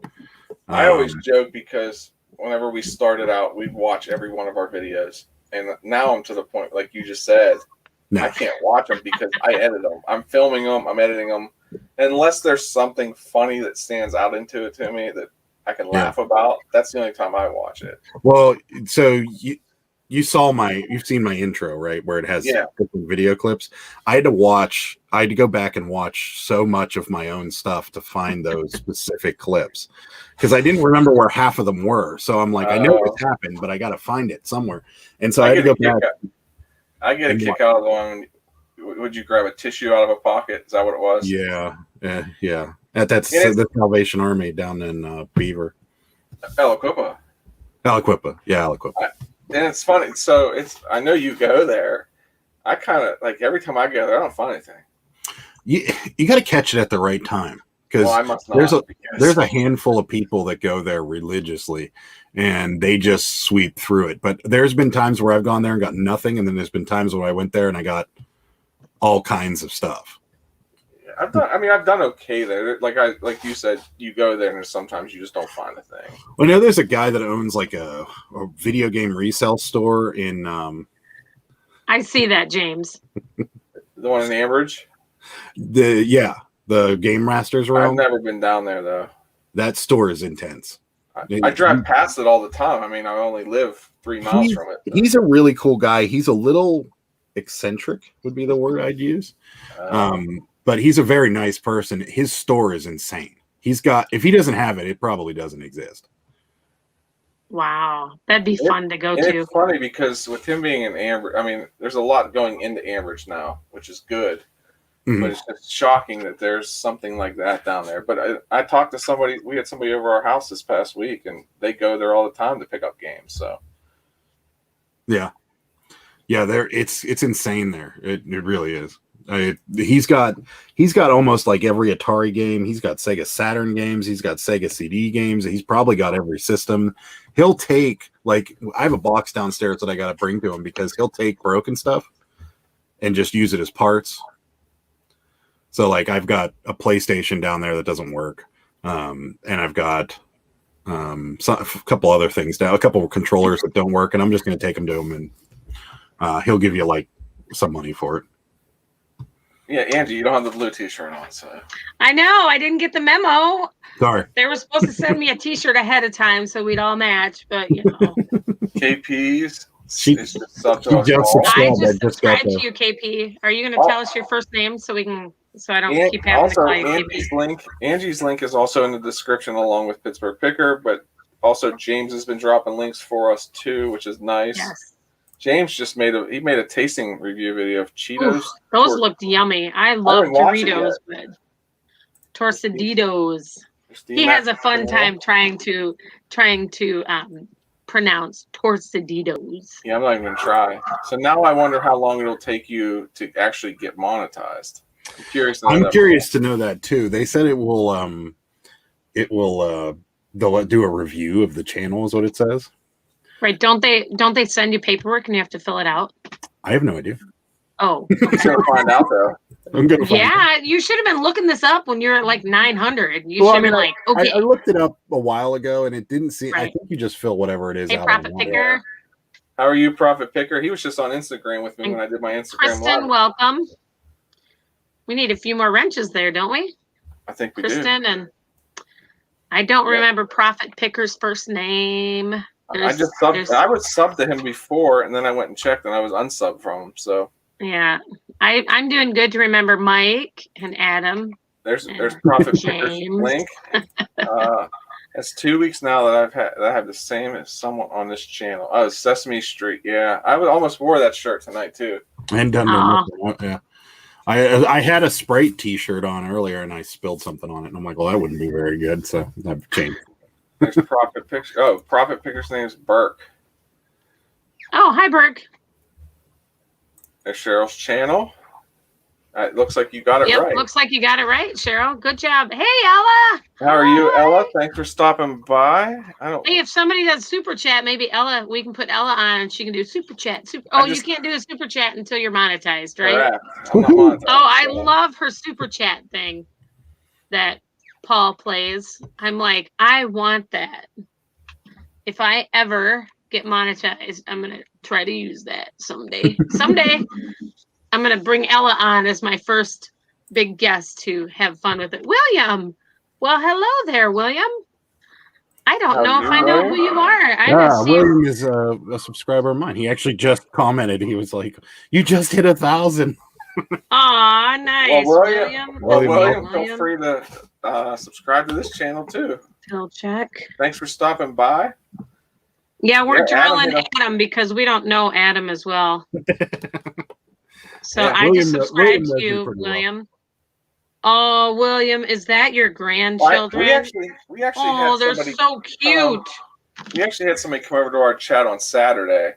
A: I always joke because whenever we started out, we'd watch every one of our videos, and now I'm to the point, like you just said, I can't watch them because I edit them. I'm filming them, I'm editing them, unless there's something funny that stands out into it to me that I can laugh about. That's the only time I watch it.
C: Well, so you've seen my intro, right? Where it has different video clips. I had to go back and watch so much of my own stuff to find those specific clips because I didn't remember where half of them were. So I'm like, I know what's happened, but I got to find it somewhere. And so I had to go back.
A: I get a kick out of the one. Would you grab a tissue out of a pocket? Is that what it was?
C: Yeah. That's the Salvation Army down in Beaver.
A: Aliquippa.
C: Yeah, Aliquippa.
A: And it's funny. So I know you go there. I kind of like every time I go there, I don't find anything.
C: You got to catch it at the right time because there's a handful of people that go there religiously and they just sweep through it. But there's been times where I've gone there and got nothing, and then there's been times when I went there and I got all kinds of stuff.
A: I've done okay there. Like you said, you go there and sometimes you just don't find a thing.
C: Well, I know there's a guy that owns like a video game resale store in.
B: I see that, James.
A: The one in Ambridge.
C: The Game Masters Realm.
A: I've never been down there though.
C: That store is intense.
A: I drive past it all the time. I mean, I only live 3 miles from it. So.
C: He's a really cool guy. He's a little eccentric, would be the word I'd use. But he's a very nice person. His store is insane. If he doesn't have it, it probably doesn't exist.
B: Wow. That'd be fun to go to.
A: It's funny because with him being in Ambridge, I mean, there's a lot going into Ambridge now, which is good. Mm-hmm. But it's just shocking that there's something like that down there. But I talked to somebody, we had somebody over our house this past week, and they go there all the time to pick up games. So
C: yeah, it's insane there. It really is. He's got almost like every Atari game. He's got Sega Saturn games. He's got Sega CD games. He's probably got every system. He'll take, like, I have a box downstairs that I got to bring to him because he'll take broken stuff and just use it as parts. So like I've got a PlayStation down there that doesn't work. And I've got a couple other things down, a couple of controllers that don't work, and I'm just going to take them to him, and he'll give you like some money for it.
A: Yeah, Angie, you don't have the blue T-shirt on, so.
B: I know. I didn't get the memo.
C: Sorry.
B: They were supposed to send me a T-shirt ahead of time so we'd all match, but you know.
A: KP's.
C: She
A: just subbed to
C: she
A: us
C: just
A: all.
B: I
C: subscribed.
B: just
C: I just got
B: subscribed to you, KP. Are you going to tell us your first name so I don't keep having to
A: Also,
B: call you
A: Angie's link is also in the description along with Pittsburgh Picker, but also James has been dropping links for us too, which is nice.
B: Yes.
A: James just made a tasting review video of Cheetos.
B: Oof, those looked yummy. I love Doritos, but Torciditos. He has a fun time trying to pronounce Torciditos.
C: Oh,
A: Yeah, I'm not even gonna try. So now I wonder how long it'll take you to actually get monetized. I'm curious.
C: I'm curious to know that too. They said it will they'll do a review of the channel, is what it says.
B: Right? Don't they send you paperwork and you have to fill it out?
C: I have no idea.
B: Oh,
A: I'm gonna find out though.
C: I'm gonna find out.
B: yeah. You should have been looking this up when you're at like 900. You should have been like, okay.
C: I looked it up a while ago and it didn't seem.
B: Right.
C: I think you just fill whatever it is.
B: Hey,
C: out
B: Profit
C: online.
B: Picker.
A: How are you, Profit Picker? He was just on Instagram with me when I did my Instagram
B: Kristen,
A: live.
B: welcome. We need a few more wrenches there, don't we?
A: I think we
B: Kristen
A: do.
B: and I don't remember Profit Picker's first name.
A: I was subbed to him before, and then I went and checked, and I was unsubbed from him. So
B: yeah, I'm doing good to remember Mike and Adam.
A: There's Profit Picker's link. It's 2 weeks now that I have the same as someone on this channel. Oh, Sesame Street. Yeah, I almost wore that shirt tonight too.
C: And done nothing. Yeah. I had a Sprite T-shirt on earlier, and I spilled something on it, and I'm like, well, that wouldn't be very good, so I've changed.
A: There's Profit Picker. Oh, Profit Picker's name is Burke.
B: Oh, hi, Burke.
A: There's Cheryl's channel. It looks like you got it right.
B: Looks like you got it right, Cheryl. Good job. Hey, Ella.
A: How are you, Ella? Thanks for stopping by.
B: Hey, if somebody does super chat, maybe Ella, we can put Ella on and she can do super chat. You can't do a super chat until you're monetized, right?
A: Correct. I'm not monetized,
B: I love her super chat thing that Paul plays. I'm like, I want that. If I ever get monetized, I'm going to try to use that someday. Someday, I'm going to bring Ella on as my first big guest to have fun with it. William. Well, hello there, William. I don't know if I know who you are.
C: William is a subscriber of mine. He actually just commented. He was like, you just hit 1,000.
B: Aw, nice.
A: William, feel free to subscribe to this channel too.
B: I'll check.
A: Thanks for stopping by.
B: Yeah, we're drilling Adam because we don't know Adam as well. So I just subscribed to you, William. Oh, William, is that your grandchildren?
A: We actually had
B: they're so cute.
A: We actually had somebody come over to our chat on Saturday,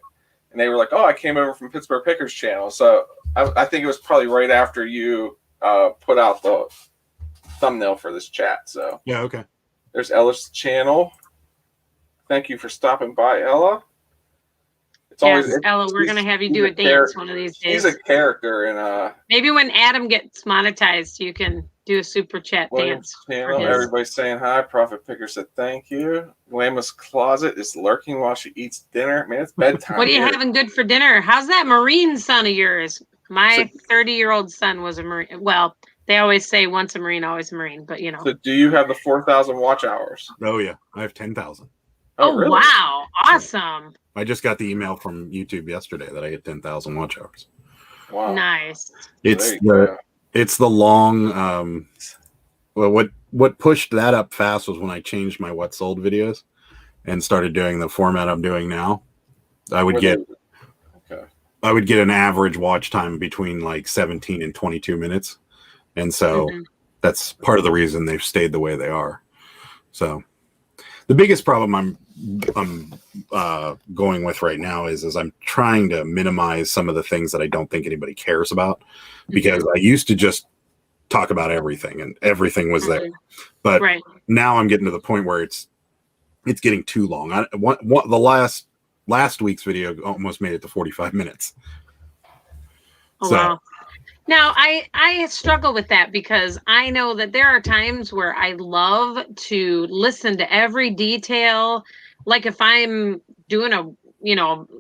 A: and they were like, "Oh, I came over from Pittsburgh Picker's channel." So I think it was probably right after you put out the thumbnail for this chat. So
C: yeah, okay.
A: There's Ella's channel. Thank you for stopping by, Ella.
B: Ella, we're gonna have you do a dance one of these days.
A: She's a character in
B: maybe when Adam gets monetized, you can do a super chat dance.
A: Channel. Everybody's saying hi. Profit Picker said thank you. Grandma's closet is lurking while she eats dinner. Man, it's bedtime.
B: What are you having good for dinner? How's that Marine son of yours? My 30-year-old son was a Marine. Well, they always say once a Marine, always a Marine, but you know.
A: So do you have the 4,000 watch hours?
C: Oh yeah, I have 10,000.
B: Oh
A: really?
B: Wow, awesome.
C: I just got the email from YouTube yesterday that I get 10,000 watch hours.
A: Wow,
B: nice.
C: It's the long. Well, what pushed that up fast was when I changed my what sold videos and started doing the format I'm doing now. I would get an average watch time between like 17 and 22 minutes, and so that's part of the reason they've stayed the way they are. So the biggest problem I'm going with right now is I'm trying to minimize some of the things that I don't think anybody cares about, because I used to just talk about everything and everything was there, but now I'm getting to the point where it's getting too long. The last week's video almost made it to 45 minutes.
B: Wow. Now, I struggle with that because I know that there are times where I love to listen to every detail. Like if I'm doing a,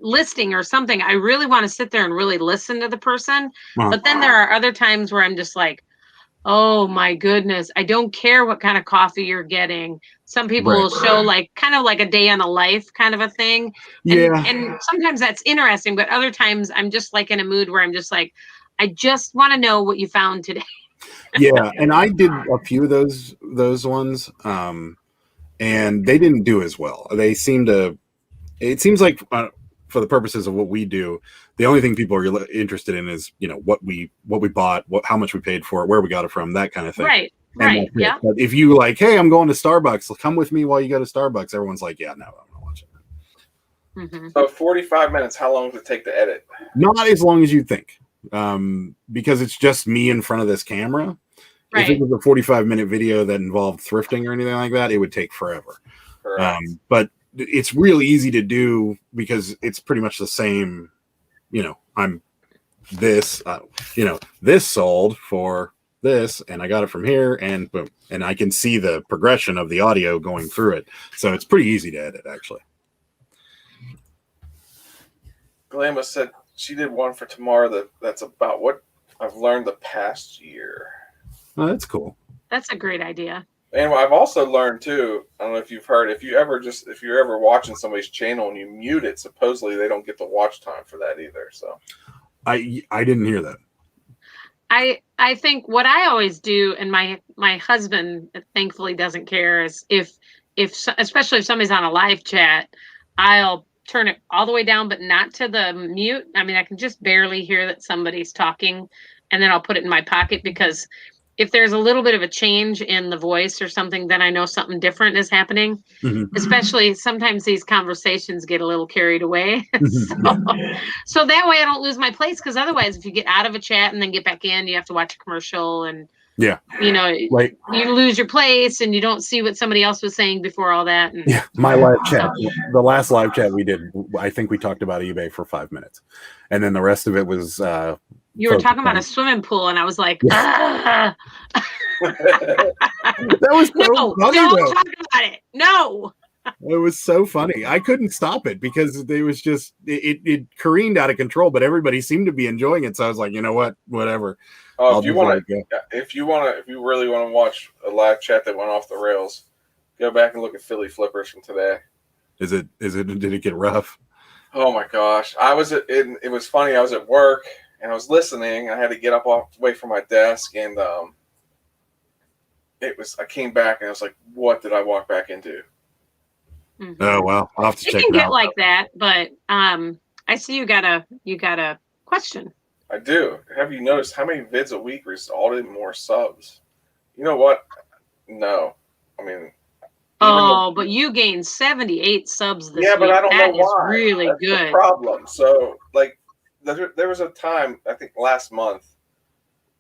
B: listing or something, I really want to sit there and really listen to the person. But then there are other times where I'm just like, oh my goodness, I don't care what kind of coffee you're getting. Some people will show like kind of like a day on the life kind of a thing. And sometimes that's interesting, but other times I'm just like in a mood where I'm just like, I just want to know what you found today.
C: Yeah, and I did a few of those ones, and they didn't do as well. They seem to. It seems like for the purposes of what we do, the only thing people are interested in is what we bought, how much we paid for it, where we got it from, that kind of thing.
B: Right. Yeah.
C: But if you like, hey, I'm going to Starbucks, come with me while you go to Starbucks, everyone's like, yeah, no, I'm not watching it.
B: Mm-hmm.
A: So 45 minutes. How long does it take to edit?
C: Not as long as you think, because it's just me in front of this camera. If it was a 45-minute video that involved thrifting or anything like that, it would take forever. But it's really easy to do because it's pretty much the same. I'm this, this sold for this, and I got it from here, and boom, and I can see the progression of the audio going through it. So it's pretty easy to edit, actually.
A: Galama said she did one for tomorrow that's about what I've learned the past year.
C: Oh, that's cool.
B: That's a great idea.
A: And I've also learned too, I don't know if you've heard, if you're ever watching somebody's channel and you mute it, supposedly they don't get the watch time for that either. So
C: I didn't hear that.
B: I think what I always do, and my husband thankfully doesn't care, is if especially if somebody's on a live chat, I'll turn it all the way down, but not to the mute. I mean, I can just barely hear that somebody's talking, and then I'll put it in my pocket, because if there's a little bit of a change in the voice or something, then I know something different is happening. Mm-hmm. Especially sometimes these conversations get a little carried away. So that way I don't lose my place, because otherwise if you get out of a chat and then get back in, you have to watch a commercial, and you lose your place and you don't see what somebody else was saying before all that. And,
C: my live chat, the last live chat we did, I think we talked about eBay for 5 minutes, and then the rest of it was
B: you were talking about a swimming pool, and I was like,
C: that was so funny.
B: Don't talk about it. No.
C: It was so funny. I couldn't stop it because it was just it careened out of control, but everybody seemed to be enjoying it. So I was like, you know what, whatever.
A: If you really want to watch a live chat that went off the rails, go back and look at Philly Flippers from today.
C: Did it get rough?
A: Oh my gosh. It was funny. I was at work and I was listening. I had to get up away from my desk, and I came back and I was like, what did I walk back into?
C: Mm-hmm. Oh well, I'll have to check it out.
B: It can get like that, but I see you got a question.
A: I do. Have you noticed how many vids a week resulted in more subs? You know what? No. I mean,
B: but you gained 78 subs this week.
A: Yeah, but I don't know why.
B: That is really
A: That's
B: good.
A: The problem. So, like, there was a time, I think last month,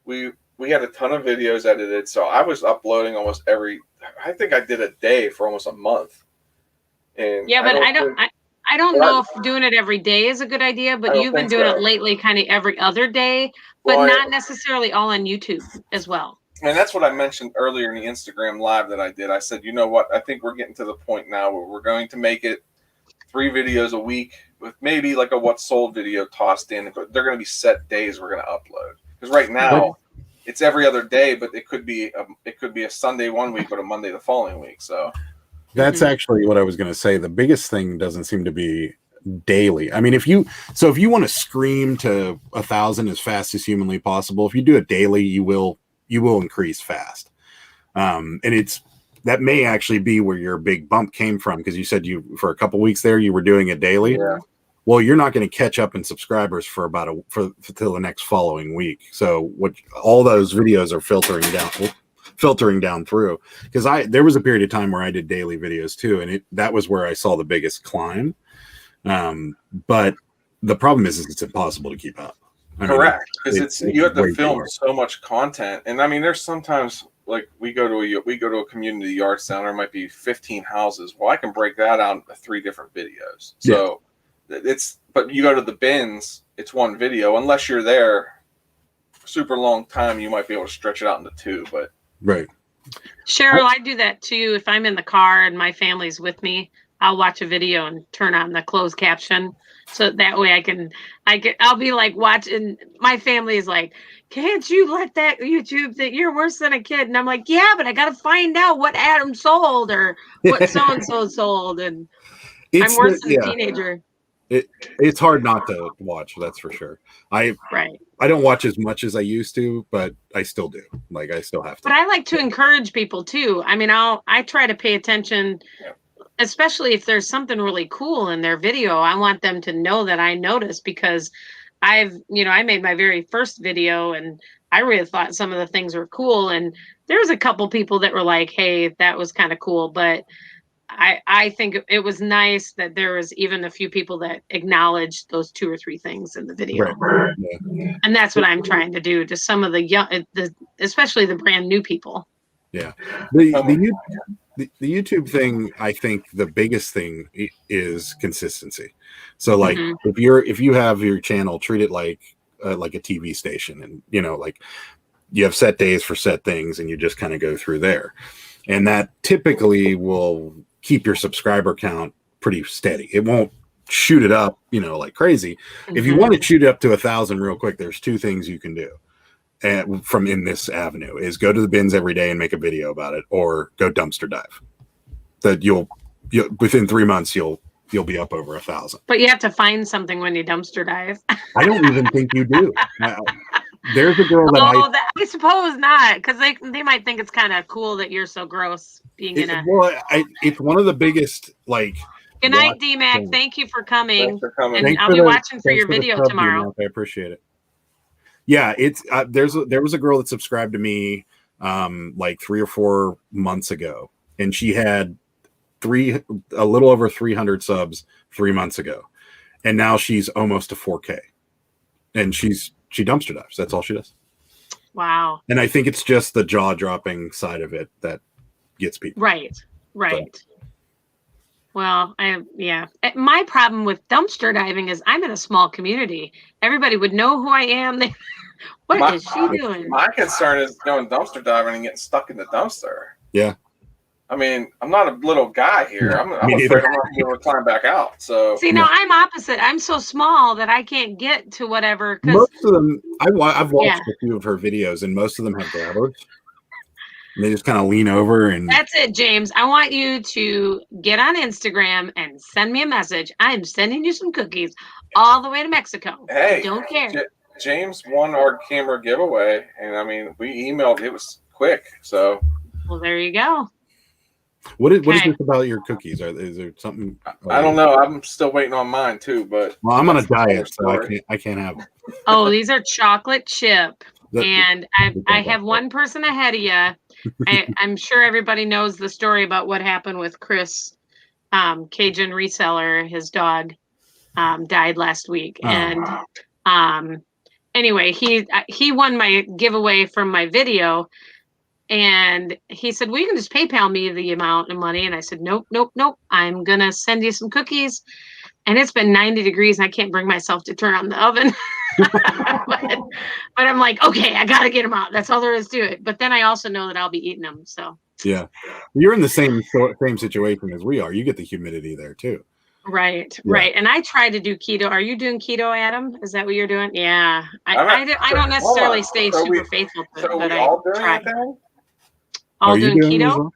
A: we had a ton of videos edited. So I was uploading almost I think I did a day for almost a month. And
B: yeah, but I don't know if doing it every day is a good idea, but you've been doing it lately kind of every other day, but not necessarily all on YouTube as well.
A: And that's what I mentioned earlier in the Instagram live that I did. I said, you know what? I think we're getting to the point now where we're going to make it 3 videos a week with maybe like a what's sold video tossed in. But they're going to be set days we're going to upload. Because right now it's every other day, but it could be a Sunday one week, but a Monday the following week. So
C: that's actually what I was going to say. The biggest thing doesn't seem to be daily. I mean, if you want to scream to 1,000 as fast as humanly possible, if you do it daily, you will increase fast. And that may actually be where your big bump came from, because you said for a couple weeks there you were doing it daily.
A: Yeah.
C: Well, you're not going to catch up in subscribers for till the next following week. So all those videos are filtering down through, because there was a period of time where I did daily videos too, and that was where I saw the biggest climb. But the problem is it's impossible to keep up.
A: Correct, because you have to film so much content, and I mean, there's sometimes like we go to a community yard sale, there might be 15 houses. Well, I can break that out into 3 different videos. So but you go to the bins, it's one video unless you're there super long time, you might be able to stretch it out into 2. But
C: Right.
B: Cheryl, I do that too. If I'm in the car and my family's with me, I'll watch a video and turn on the closed caption. So that way I'll be like watching. My family is like, can't you let that YouTube that you're worse than a kid? And I'm like, yeah, but I got to find out what Adam sold or what so-and-so sold. And I'm worse than a teenager.
C: It's hard not to watch. That's for sure. I don't watch as much as I used to, but I still do. Like I still have to.
B: But I like to encourage people too. I mean, I try to pay attention, especially if there's something really cool in their video. I want them to know that I noticed, because I made my very first video and I really thought some of the things were cool. And there was a couple people that were like, hey, that was kind of cool. But I think it was nice that there was even a few people that acknowledged those 2 or 3 things in the video.
C: Right. Yeah.
B: And that's what I'm trying to do to some of the young, especially the brand new people.
C: Yeah. The YouTube thing, I think the biggest thing is consistency. So like if you have your channel, treat it like a TV station, and like you have set days for set things and you just kind of go through there. And that typically will keep your subscriber count pretty steady. It won't shoot it up, like crazy. If you want to shoot it up to 1,000 real quick, there's 2 things you can do. From in this avenue is go to the bins every day and make a video about it, or go dumpster dive. That you'll within 3 months you'll be up over 1,000.
B: But you have to find something when you dumpster dive.
C: I don't even think you do. There's a girl that
B: I suppose not, because they might think it's kind of cool that you're so gross being in a.
C: Well, it's one of the biggest like.
B: Good night, D-Mac. Thank you for coming.
A: Thanks for coming.
B: And I'll be watching for your video tomorrow.
C: I appreciate it. Yeah, it's there was a girl that subscribed to me like 3 or 4 months ago, and she had a little over 300 subs 3 months ago, and now she's almost to 4K, and she dumpster dives. That's all she does.
B: Wow.
C: And I think it's just the jaw-dropping side of it that gets people.
B: Right. Well, my problem with dumpster diving is I'm in a small community. Everybody would know who I am. What is she doing?
A: My concern is going dumpster diving and getting stuck in the dumpster.
C: Yeah.
A: I mean, I'm not a little guy here. I'm afraid I'm not going to be able to climb back out. So
B: see, no, I'm opposite. I'm so small that I can't get to whatever.
C: Most of them, I've watched a few of her videos, and most of them have grabbers. And they just kind of lean over and.
B: That's it, James. I want you to get on Instagram and send me a message. I'm sending you some cookies all the way to Mexico.
A: Hey,
B: I don't care.
A: James won our camera giveaway, and I mean, we emailed. It was quick, so.
B: Well, there you go.
C: What is this about your cookies? Is there something?
A: I don't know. I'm still waiting on mine too, but
C: well, I'm on a diet, so I can't have them.
B: Oh, these are chocolate chip, and I have one person ahead of you. I'm sure everybody knows the story about what happened with Chris, Cajun reseller. His dog died last week, and anyway, he won my giveaway from my video. And he said, well, you can just PayPal me the amount of money. And I said, nope. I'm going to send you some cookies. And it's been 90 degrees. And I can't bring myself to turn on the oven. but I'm like, okay, I got to get them out. That's all there is to it. But then I also know that I'll be eating them. So
C: yeah, you're in the same situation as we are. You get the humidity there too.
B: Right. And I try to do keto. Are you doing keto, Adam? Is that what you're doing? Yeah. I don't necessarily stay super faithful to it, but I try. All doing keto?
C: Well?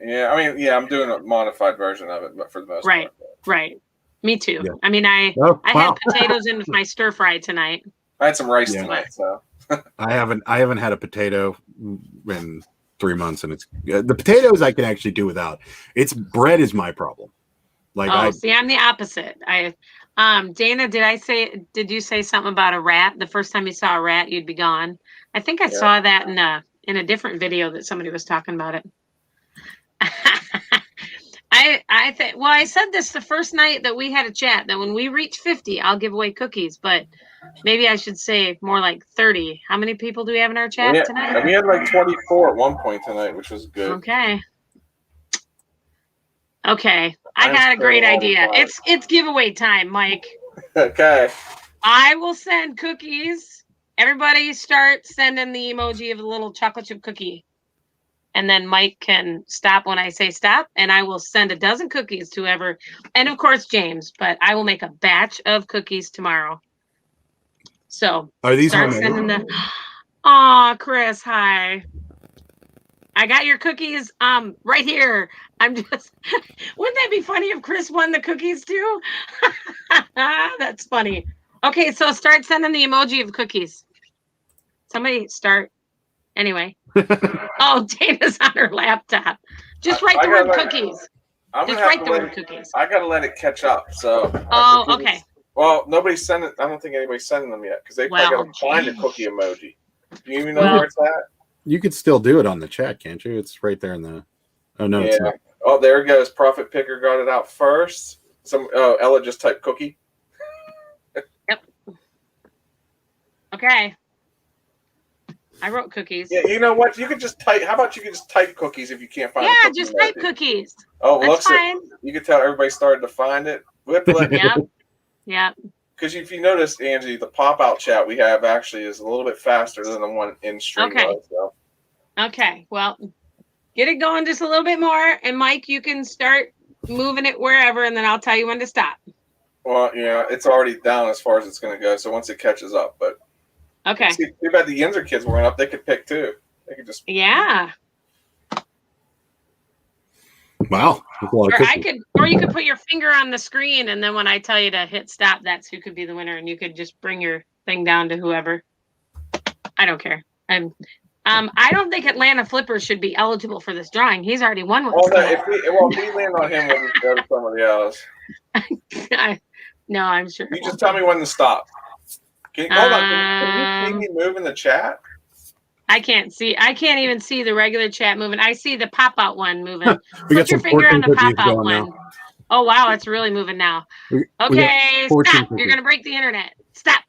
A: Yeah, I mean, I'm doing a modified version of it, but for the most part.
B: Right. Me too. Yeah. I mean, I had potatoes in with my stir fry tonight.
A: I had some rice tonight, so.
C: I haven't had a potato in 3 months, and it's the potatoes I can actually do without. It's bread is my problem. Like
B: I'm the opposite. Dana, did you say something about a rat? The first time you saw a rat, you'd be gone. I think I saw that in a different video that somebody was talking about it. I think, well, I said this the first night that we had a chat, that when we reach 50, I'll give away cookies, but maybe I should say more like 30. How many people do we have in our chat tonight?
A: We had like 24 at one point tonight, which was good.
B: Okay. I got a great idea. It's giveaway time, Mike.
A: Okay.
B: I will send cookies everybody start sending the emoji of a little chocolate chip cookie. And then Mike can stop when I say stop, and I will send a dozen cookies to whoever, and of course James, but I will make a batch of cookies tomorrow. So
C: Are these
B: start
C: homemade?
B: sending the Aw, Chris, hi. I got your cookies right here. I'm just wouldn't that be funny if Chris won the cookies too? That's funny. Okay, so start sending the emoji of cookies. Somebody start. Anyway. Oh, Dana's on her laptop. Just write the word cookies. Just write the word cookies.
A: I gotta let it catch up. So.
B: Oh, okay.
A: Well, nobody's sending. I don't think anybody's sending them yet because they probably gotta find a cookie emoji. Do you even know where it's at?
C: You could still do it on the chat, can't you? It's right there in the. Oh no, it's not.
A: Oh, there it goes. Profit Picker got it out first. Ella just typed cookie.
B: Yep. Okay. I wrote cookies.
A: Yeah, you know what? You could just type. How about you could just type cookies if you can't find?
B: Yeah, just type cookies.
A: Oh,
B: that's fine.
A: You can tell everybody started to find it. We have to let.
B: Yep.
A: Because if you notice, Angie, the pop-out chat we have actually is a little bit faster than the one in stream.
B: Okay.
A: So.
B: Okay. Well, get it going just a little bit more, and Mike, you can start moving it wherever, and then I'll tell you when to stop.
A: Well, yeah, it's already down as far as it's going to go. So once it catches up, but.
B: Okay.
A: See, too bad the Yinzer kids weren't up. They could pick too. They could just.
B: Yeah.
C: Wow.
B: Or you could put your finger on the screen, and then when I tell you to hit stop, that's who could be the winner, and you could just bring your thing down to whoever. I don't care. I don't think Atlanta Flippers should be eligible for this drawing. He's already won one.
A: Well, if we land on him, we'll just go to somebody else.
B: No, I'm sure.
A: You just tell me when to stop. Hold on. Can you see me moving the chat?
B: I can't see. I can't even see the regular chat moving. I see the pop-out one moving.
C: Put
B: your finger on the pop-out one. Now. Oh, wow. It's really moving now. Okay, stop. You're going to break the internet. Stop.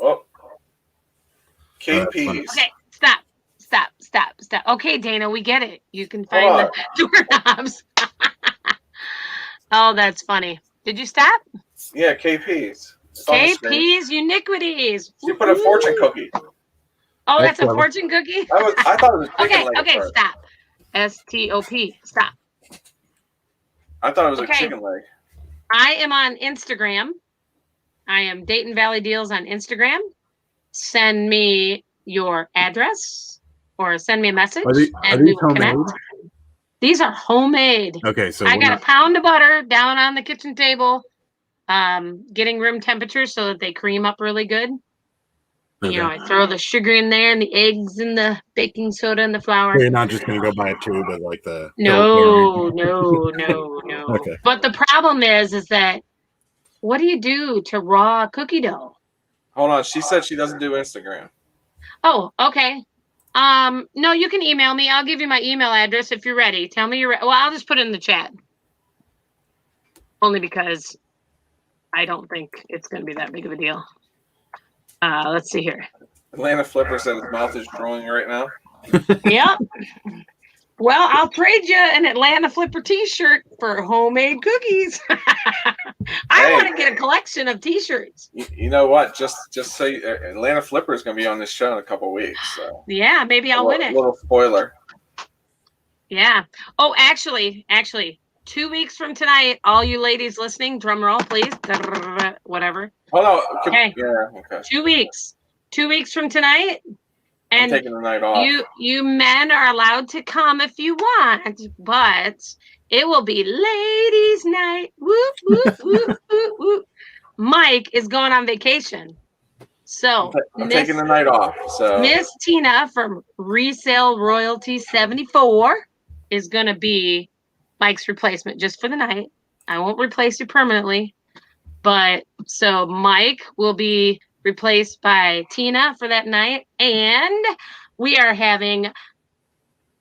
A: Oh. KPs.
B: Okay, stop. Okay, Dana, we get it. You can find the doorknobs. Oh, that's funny. Did you stop?
A: Yeah, KPs.
B: KP's Uniquities.
A: You put a fortune cookie.
B: Oh, that's a fortune cookie?
A: I thought it was chicken leg.
B: Okay, stop. STOP. Stop.
A: I thought it was a chicken leg.
B: I am on Instagram. I am Dayton Valley Deals on Instagram. Send me your address or send me a message.
C: Are these homemade?
B: These are homemade.
C: Okay, so
B: I got a pound of butter down on the kitchen table. Getting room temperature so that they cream up really good. Okay. You know, I throw the sugar in there and the eggs and the baking soda and the flour.
C: So you're not just going to go buy a tube of like the...
B: No.
C: Okay.
B: But the problem is that what do you do to raw cookie dough?
A: Hold on. She said she doesn't do Instagram.
B: Oh, okay. No, you can email me. I'll give you my email address if you're ready. Tell me you're ready. Well, I'll just put it in the chat. Only because... I don't think it's going to be that big of a deal. Let's see here.
A: Atlanta Flipper said his mouth is drawing right now.
B: Yep. Well, I'll trade you an Atlanta Flipper T-shirt for homemade cookies. I want to get a collection of T-shirts.
A: You know what? Just say Atlanta Flipper is going to be on this show in a couple of weeks. So.
B: Yeah, maybe I'll win it.
A: A little spoiler.
B: Yeah. Oh, actually. 2 weeks from tonight, all you ladies listening, drum roll, please. Whatever.
A: Oh, no.
B: Okay.
A: Yeah, okay.
B: 2 weeks. 2 weeks from tonight. And
A: I'm taking the night off.
B: You men are allowed to come if you want, but it will be ladies' night. Whoop, whoop, whoop, whoop, whoop. Mike is going on vacation. So
A: I'm taking the night off. So
B: Miss Tina from Resale Royalty 74 is going to be Mike's replacement just for the night. I won't replace you permanently. But so Mike will be replaced by Tina for that night. And we are having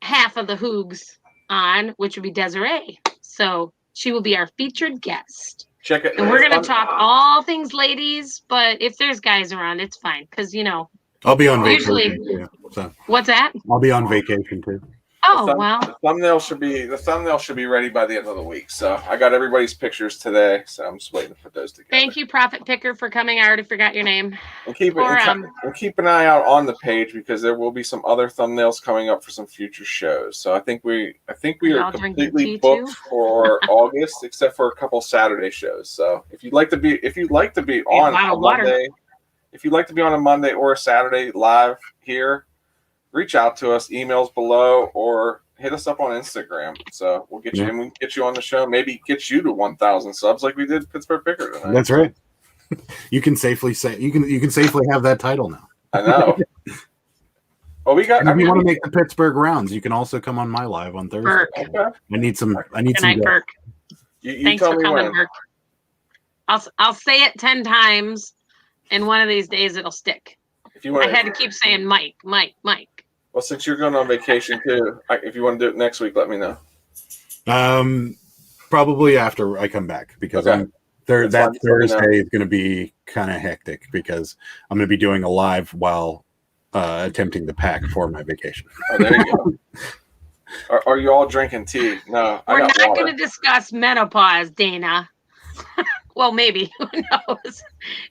B: half of the Hoogs on, which would be Desiree. So she will be our featured guest.
A: Check it.
B: And we're going to talk all things ladies. But if there's guys around, it's fine. Because, you know.
C: I'll be on vacation too. So.
B: What's that?
C: I'll be on vacation too.
B: Oh, well.
A: The thumbnail should be ready by the end of the week. So I got everybody's pictures today, so I'm just waiting for those together.
B: Thank you, Profit Picker, for coming. I already forgot your name.
A: And keep an eye out on the page because there will be some other thumbnails coming up for some future shows. So I think we are completely booked for August, except for a couple Saturday shows. So if you'd like to be on a Monday, if you'd like to be on a Monday or a Saturday live here, reach out to us, emails below, or hit us up on Instagram. So we'll get you and we can get you on the show. Maybe get you to 1,000 subs like we did Pittsburgh Picker tonight.
C: That's right. You can safely say you can safely have that title now.
A: I know. Well, we got.
C: If you want to make the Pittsburgh rounds, you can also come on my live on Thursday.
B: Burke.
A: Okay.
C: I need some.
B: Good night, Burke.
A: You
B: Thanks
A: tell
B: for
A: me
B: coming,
A: when.
B: Burke. I'll say it 10 times, and one of these days it'll stick.
A: If you want,
B: I had to keep saying Mike.
A: Well, since you're going on vacation too, if you want to do it next week, let me know.
C: Probably after I come back because that Thursday is going to be kind of hectic because I'm going to be doing a live while attempting to pack for my vacation.
A: Oh, there you go. Are you all drinking tea? No,
B: We're not going to discuss menopause, Dana. Well, maybe. Who knows?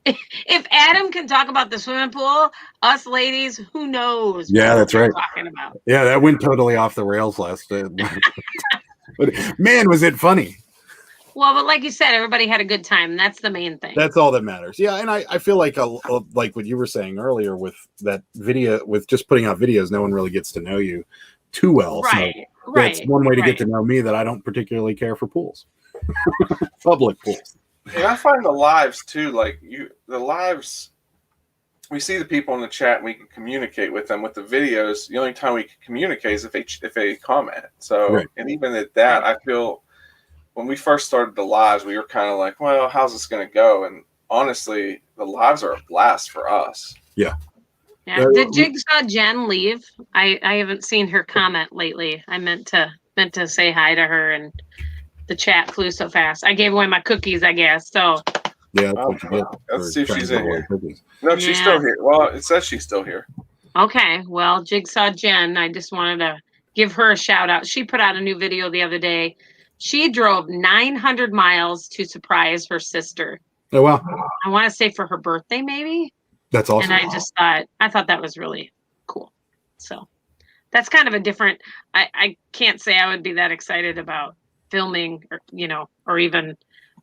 B: If Adam can talk about the swimming pool, us ladies, who knows?
C: Yeah, that's right.
B: Talking about.
C: Yeah, that went totally off the rails last. But man, was it funny?
B: Well, but like you said, everybody had a good time. And that's the main thing.
C: That's all that matters. Yeah, and I feel like like what you were saying earlier with that video, with just putting out videos, no one really gets to know you too well.
B: Right.
C: So that's one way to get to know me, that I don't particularly care for pools, public pools.
A: And I find the lives too, the lives, we see the people in the chat and we can communicate with them. With the videos, the only time we can communicate is if they comment. So, and even at that, I feel when we first started the lives, we were kind of like, well, how's this going to go? And honestly, the lives are a blast for us.
C: Yeah.
B: Yeah. Did Jigsaw Jen leave? I haven't seen her comment lately. I meant to say hi to her, and the chat flew so fast. I gave away my cookies, I guess. So
C: yeah,
A: let's see if she's in here. No, she's still here. Well, it says she's still here.
B: Okay. Well, Jigsaw Jen, I just wanted to give her a shout out. She put out a new video the other day. She drove 900 miles to surprise her sister.
C: Oh, wow.
B: I want to say for her birthday, maybe.
C: That's awesome.
B: And I thought that was really cool. So that's kind of a different, I can't say I would be that excited about filming, or even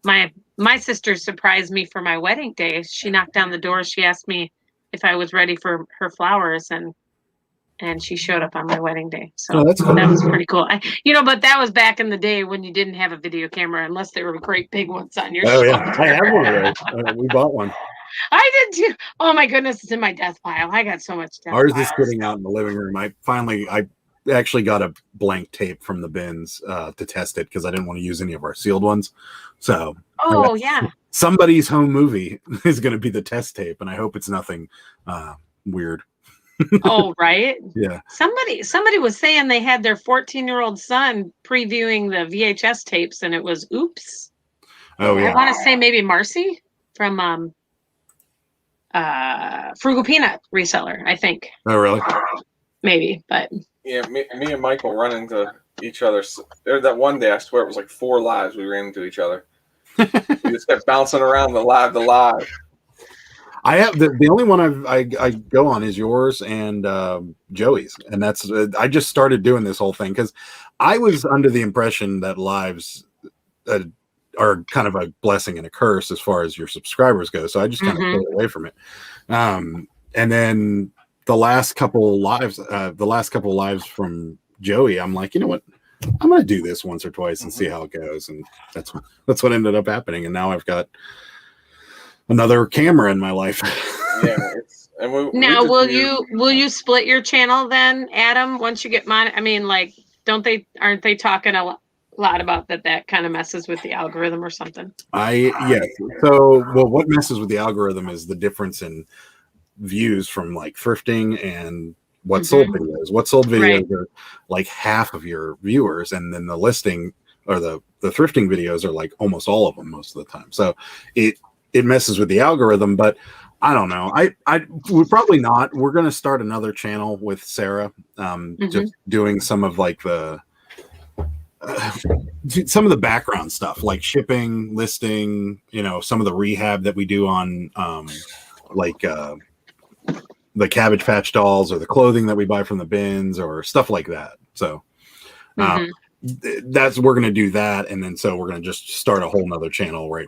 B: my sister surprised me for my wedding day. She knocked down the door. She asked me if I was ready for her flowers, and she showed up on my wedding day. So
C: that's cool.
B: That was pretty cool. But that was back in the day when you didn't have a video camera, unless they were great big ones on your shoulder.
C: Yeah, I have one of those. We bought one.
B: I did too. Oh my goodness, it's in my death pile. I got so much death.
C: Ours is sitting out in the living room. I actually got a blank tape from the bins to test it because I didn't want to use any of our sealed ones. So somebody's home movie is going to be the test tape, and I hope it's nothing weird.
B: Oh, right.
C: Yeah.
B: Somebody was saying they had their 14-year-old son previewing the VHS tapes, and it was oops.
C: Oh yeah.
B: I want to say maybe Marcy from Frugal Peanut Reseller, I think.
C: Oh really?
B: Maybe, but
A: yeah, me and Michael run into each other. There that one day, I swear it was like 4 lives we ran into each other. We just kept bouncing around the live.
C: I have the only one I go on is yours and Joey's, and that's I just started doing this whole thing because I was under the impression that lives are kind of a blessing and a curse as far as your subscribers go. So I just kind of stayed away from it. And then the last couple lives from Joey, I'm like, you know what? I'm going to do this once or twice and see how it goes. And that's what ended up happening. And now I've got another camera in my life.
A: Yeah.
B: Will you split your channel then, Adam, once you get mine? I mean, like, aren't they talking a lot about that kind of messes with the algorithm or something?
C: Yes. So, what messes with the algorithm is the difference in views from like thrifting and what sold videos. What sold videos are like half of your viewers, and then the listing or the thrifting videos are like almost all of them most of the time. So it messes with the algorithm, but I don't know. We're probably not. We're going to start another channel with Sarah, just doing some of like some of the background stuff, like shipping, listing, some of the rehab that we do on the Cabbage Patch dolls or the clothing that we buy from the bins or stuff like that. So we're going to do that. And then, so we're going to just start a whole nother channel right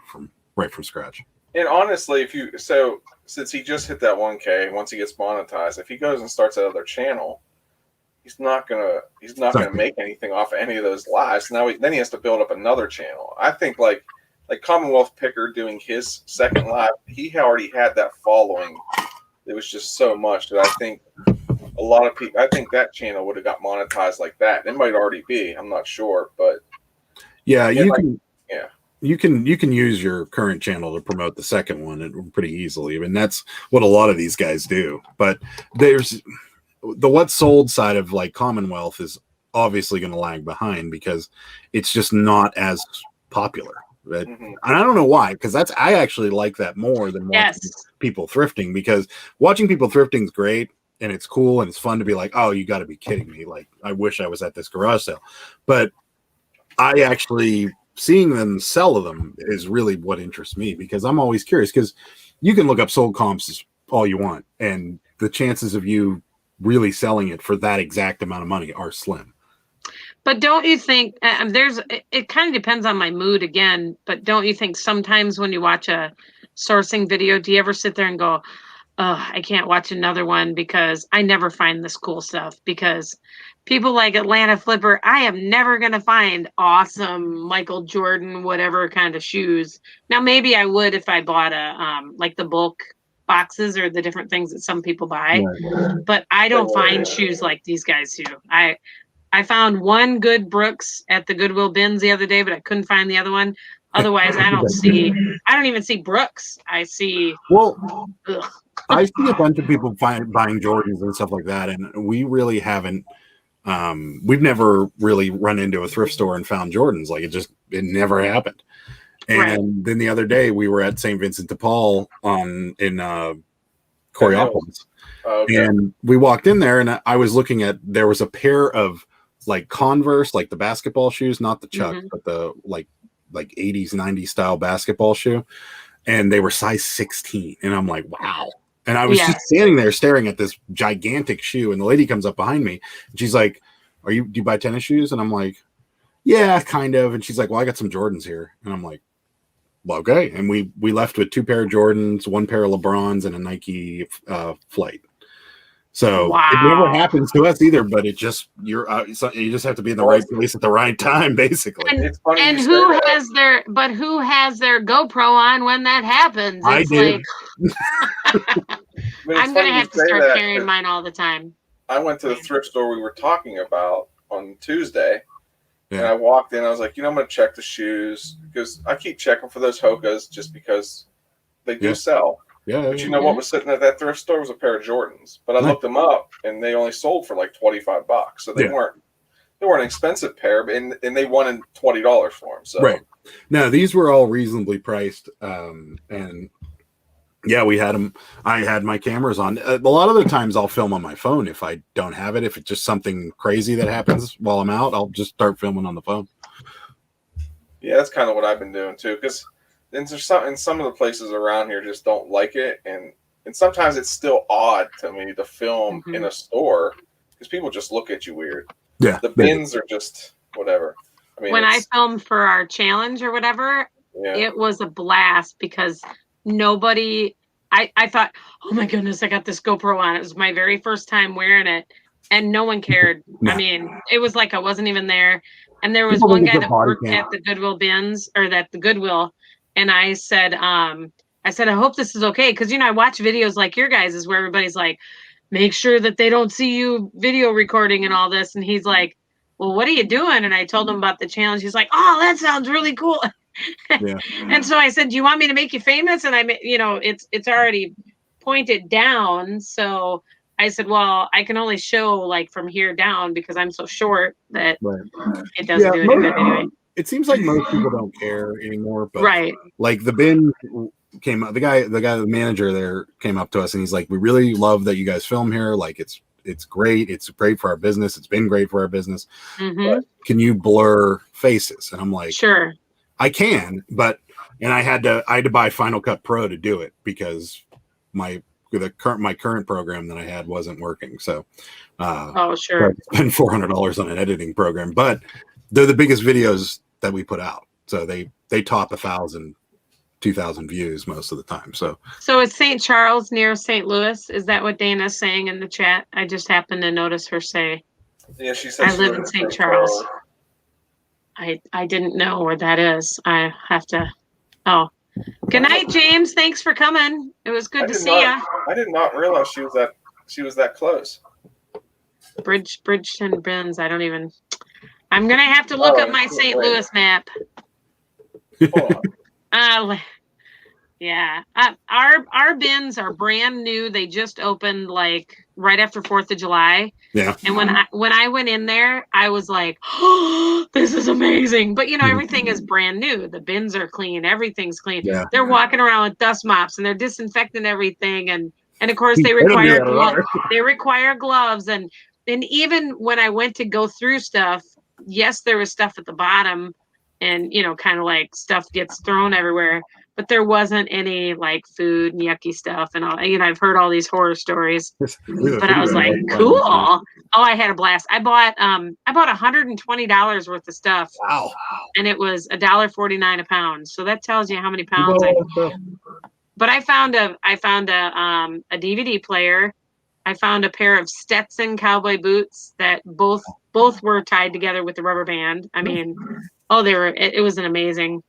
C: from scratch. And
A: honestly, since he just hit that 1K, once he gets monetized, if he goes and starts that other channel, he's not gonna make anything off of any of those lives. Then he has to build up another channel. I think like Commonwealth Picker doing his second live, he already had that following. It was just so much that I think a lot of people. I think that channel would have got monetized like that. It might already be. I'm not sure, but
C: yeah, you can use your current channel to promote the second one pretty easily. I mean, that's what a lot of these guys do. But there's the what's sold side of like Commonwealth is obviously going to lag behind because it's just not as popular. And I don't know why, because I actually like that more than watching people thrifting, because watching people thrifting is great and it's cool and it's fun to be like, oh, you got to be kidding me. Like, I wish I was at this garage sale. But I actually seeing them sell them is really what interests me, because I'm always curious, because you can look up sold comps all you want, and the chances of you really selling it for that exact amount of money are slim.
B: But don't you think it kind of depends on my mood again, but don't you think sometimes when you watch a sourcing video, do you ever sit there and go, oh, I can't watch another one because I never find this cool stuff? Because people like Atlanta Flipper, I am never going to find awesome Michael Jordan, whatever kind of shoes. Now, maybe I would if I bought like the bulk boxes or the different things that some people buy, but I don't find shoes like these guys do. I found one good Brooks at the Goodwill bins the other day, but I couldn't find the other one. Otherwise, I don't even see Brooks. I see.
C: Well, I see a bunch of people buying Jordans and stuff like that, and we really haven't. We've never really run into a thrift store and found Jordans. Like it never happened. And then the other day we were at St. Vincent de Paul in Coriopolis, and we walked in there, and I was looking at, there was a pair of like Converse, like the basketball shoes, not the Chuck, but the like 80s, 90s style basketball shoe. And they were size 16. And I'm like, wow. And I was just standing there staring at this gigantic shoe. And the lady comes up behind me and she's like, do you buy tennis shoes? And I'm like, yeah, kind of. And she's like, well, I got some Jordans here. And I'm like, well, okay. And we left with 2 pair of Jordans, 1 pair of LeBrons, and a Nike Flight. So it never happens to us either, but it just, you just have to be in the right place at the right time, basically.
B: And who has their GoPro on when that happens?
C: I do.
B: I'm going to have to start carrying mine all the time.
A: I went to the thrift store we were talking about on Tuesday, and I walked in. I was like, I'm going to check the shoes, because I keep checking for those Hokas just because they do sell. But you know what was sitting at that thrift store was a pair of Jordans. But I looked them up, and they only sold for like $25. So they weren't an expensive pair, and they wanted $20 for them. So
C: no, these were all reasonably priced, and we had them. I had my cameras on. A lot of the times I'll film on my phone if I don't have it. If it's just something crazy that happens while I'm out, I'll just start filming on the phone.
A: Yeah, that's kind of what I've been doing too, because and some of the places around here just don't like it, and sometimes it's still odd to me to film in a store because people just look at you weird. Yeah, the bins are just whatever. I mean,
B: when I filmed for our challenge or whatever, it was a blast because nobody. I thought, oh my goodness, I got this GoPro on. It was my very first time wearing it, and no one cared. I mean, it was like I wasn't even there. And there was one guy that worked at the Goodwill bins, or at the Goodwill. And I said, I hope this is okay. Because, I watch videos like your guys' is where everybody's like, make sure that they don't see you video recording and all this. And he's like, well, what are you doing? And I told him about the challenge. He's like, oh, that sounds really cool. And so I said, do you want me to make you famous? And it's already pointed down. So I said, well, I can only show like from here down because I'm so short that it doesn't do any good anyway.
C: It seems like most people don't care anymore, but like the bin, came up. The manager there came up to us, and he's like, "We really love that you guys film here. Like, it's great. It's great for our business. It's been great for our business. But can you blur faces?" And I'm like,
B: "Sure,
C: I can." But I had to buy Final Cut Pro to do it because my current program that I had wasn't working. So,
B: sure,
C: I spent $400 on an editing program, but they're the biggest videos that we put out. So they top 1,000, 2,000 views most of the time. So
B: it's St. Charles near St. Louis. Is that what Dana's saying in the chat? I just happened to notice her say.
A: Yeah, she said
B: I live in St. Charles. I didn't know where that is. I have to. Oh, good night, James. Thanks for coming. It was good to see you.
A: I did not realize she was that close.
B: Bridgeton Benz. I don't even. I'm gonna have to look up my St. Louis map. Yeah. Our bins are brand new. They just opened like right after 4th of July.
C: Yeah.
B: And when I went in there, I was like, "Oh, this is amazing!" But everything is brand new. The bins are clean. Everything's clean.
C: Yeah.
B: They're walking around with dust mops and they're disinfecting everything. And of course they require gloves. They require gloves. And even when I went to go through stuff, yes, there was stuff at the bottom, and kind of like stuff gets thrown everywhere. But there wasn't any like food and yucky stuff and all. I've heard all these horror stories, but I was like, cool. Oh, I had a blast. I bought $120 worth of stuff.
C: Wow.
B: And it was $1.49 a pound. So that tells you how many pounds But I found a DVD player. I found a pair of Stetson cowboy boots that both were tied together with the rubber band. I mean, it was an amazing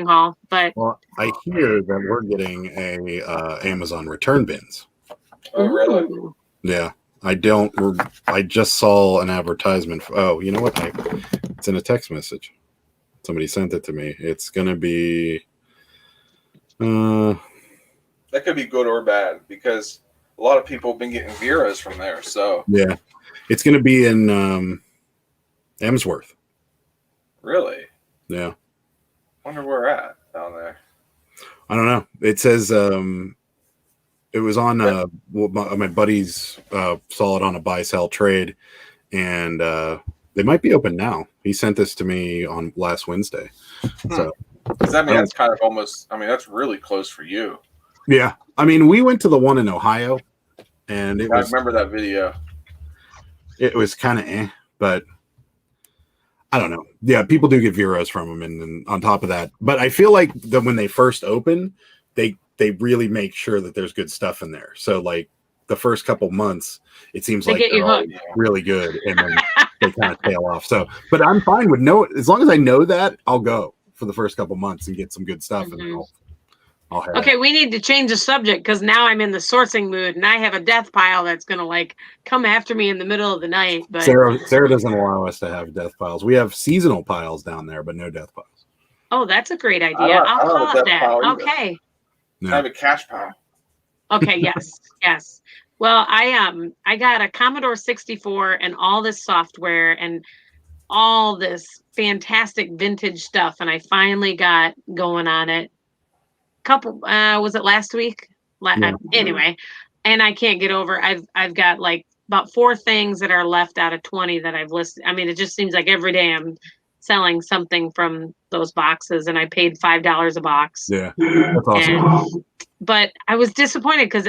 B: haul. But
C: I hear that we're getting a Amazon return bins.
A: Oh, really?
C: Yeah. I just saw an advertisement. You know what? It's in a text message. Somebody sent it to me. It's going to be
A: that could be good or bad because a lot of people have been getting Veras from there. So
C: yeah, it's going to be in Emsworth.
A: Really?
C: Yeah.
A: Wonder where at down there.
C: I don't know. It says it was on my buddies saw it on a buy sell trade, and they might be open now. He sent this to me on last Wednesday. So
A: does that mean that's kind of almost? I mean, that's really close for you.
C: Yeah, I mean, we went to the one in Ohio, and I
A: remember that video.
C: It was kind of but I don't know. Yeah, people do get Veras from them, and on top of that, but I feel like that when they first open, they really make sure that there's good stuff in there. So like the first couple months, it seems like they're really good, and then they kind of tail off. So, but I'm fine with as long as I know that, I'll go for the first couple months and get some good stuff, and then I'll have
B: okay, we need to change the subject because now I'm in the sourcing mood and I have a death pile that's going to like come after me in the middle of the night. But
C: Sarah doesn't allow us to have death piles. We have seasonal piles down there, but no death piles.
B: Oh, that's a great idea. I'll call it that. Okay.
A: No. I have a cash pile.
B: Okay. Yes. Well, I got a Commodore 64 and all this software and all this fantastic vintage stuff. And I finally got going on it. Was it last week? Anyway, and I can't get over. I've got like about 4 things that are left out of 20 that I've listed. I mean, it just seems like every day I'm selling something from those boxes, and I paid $5 a box.
C: Yeah, that's awesome.
B: But I was disappointed because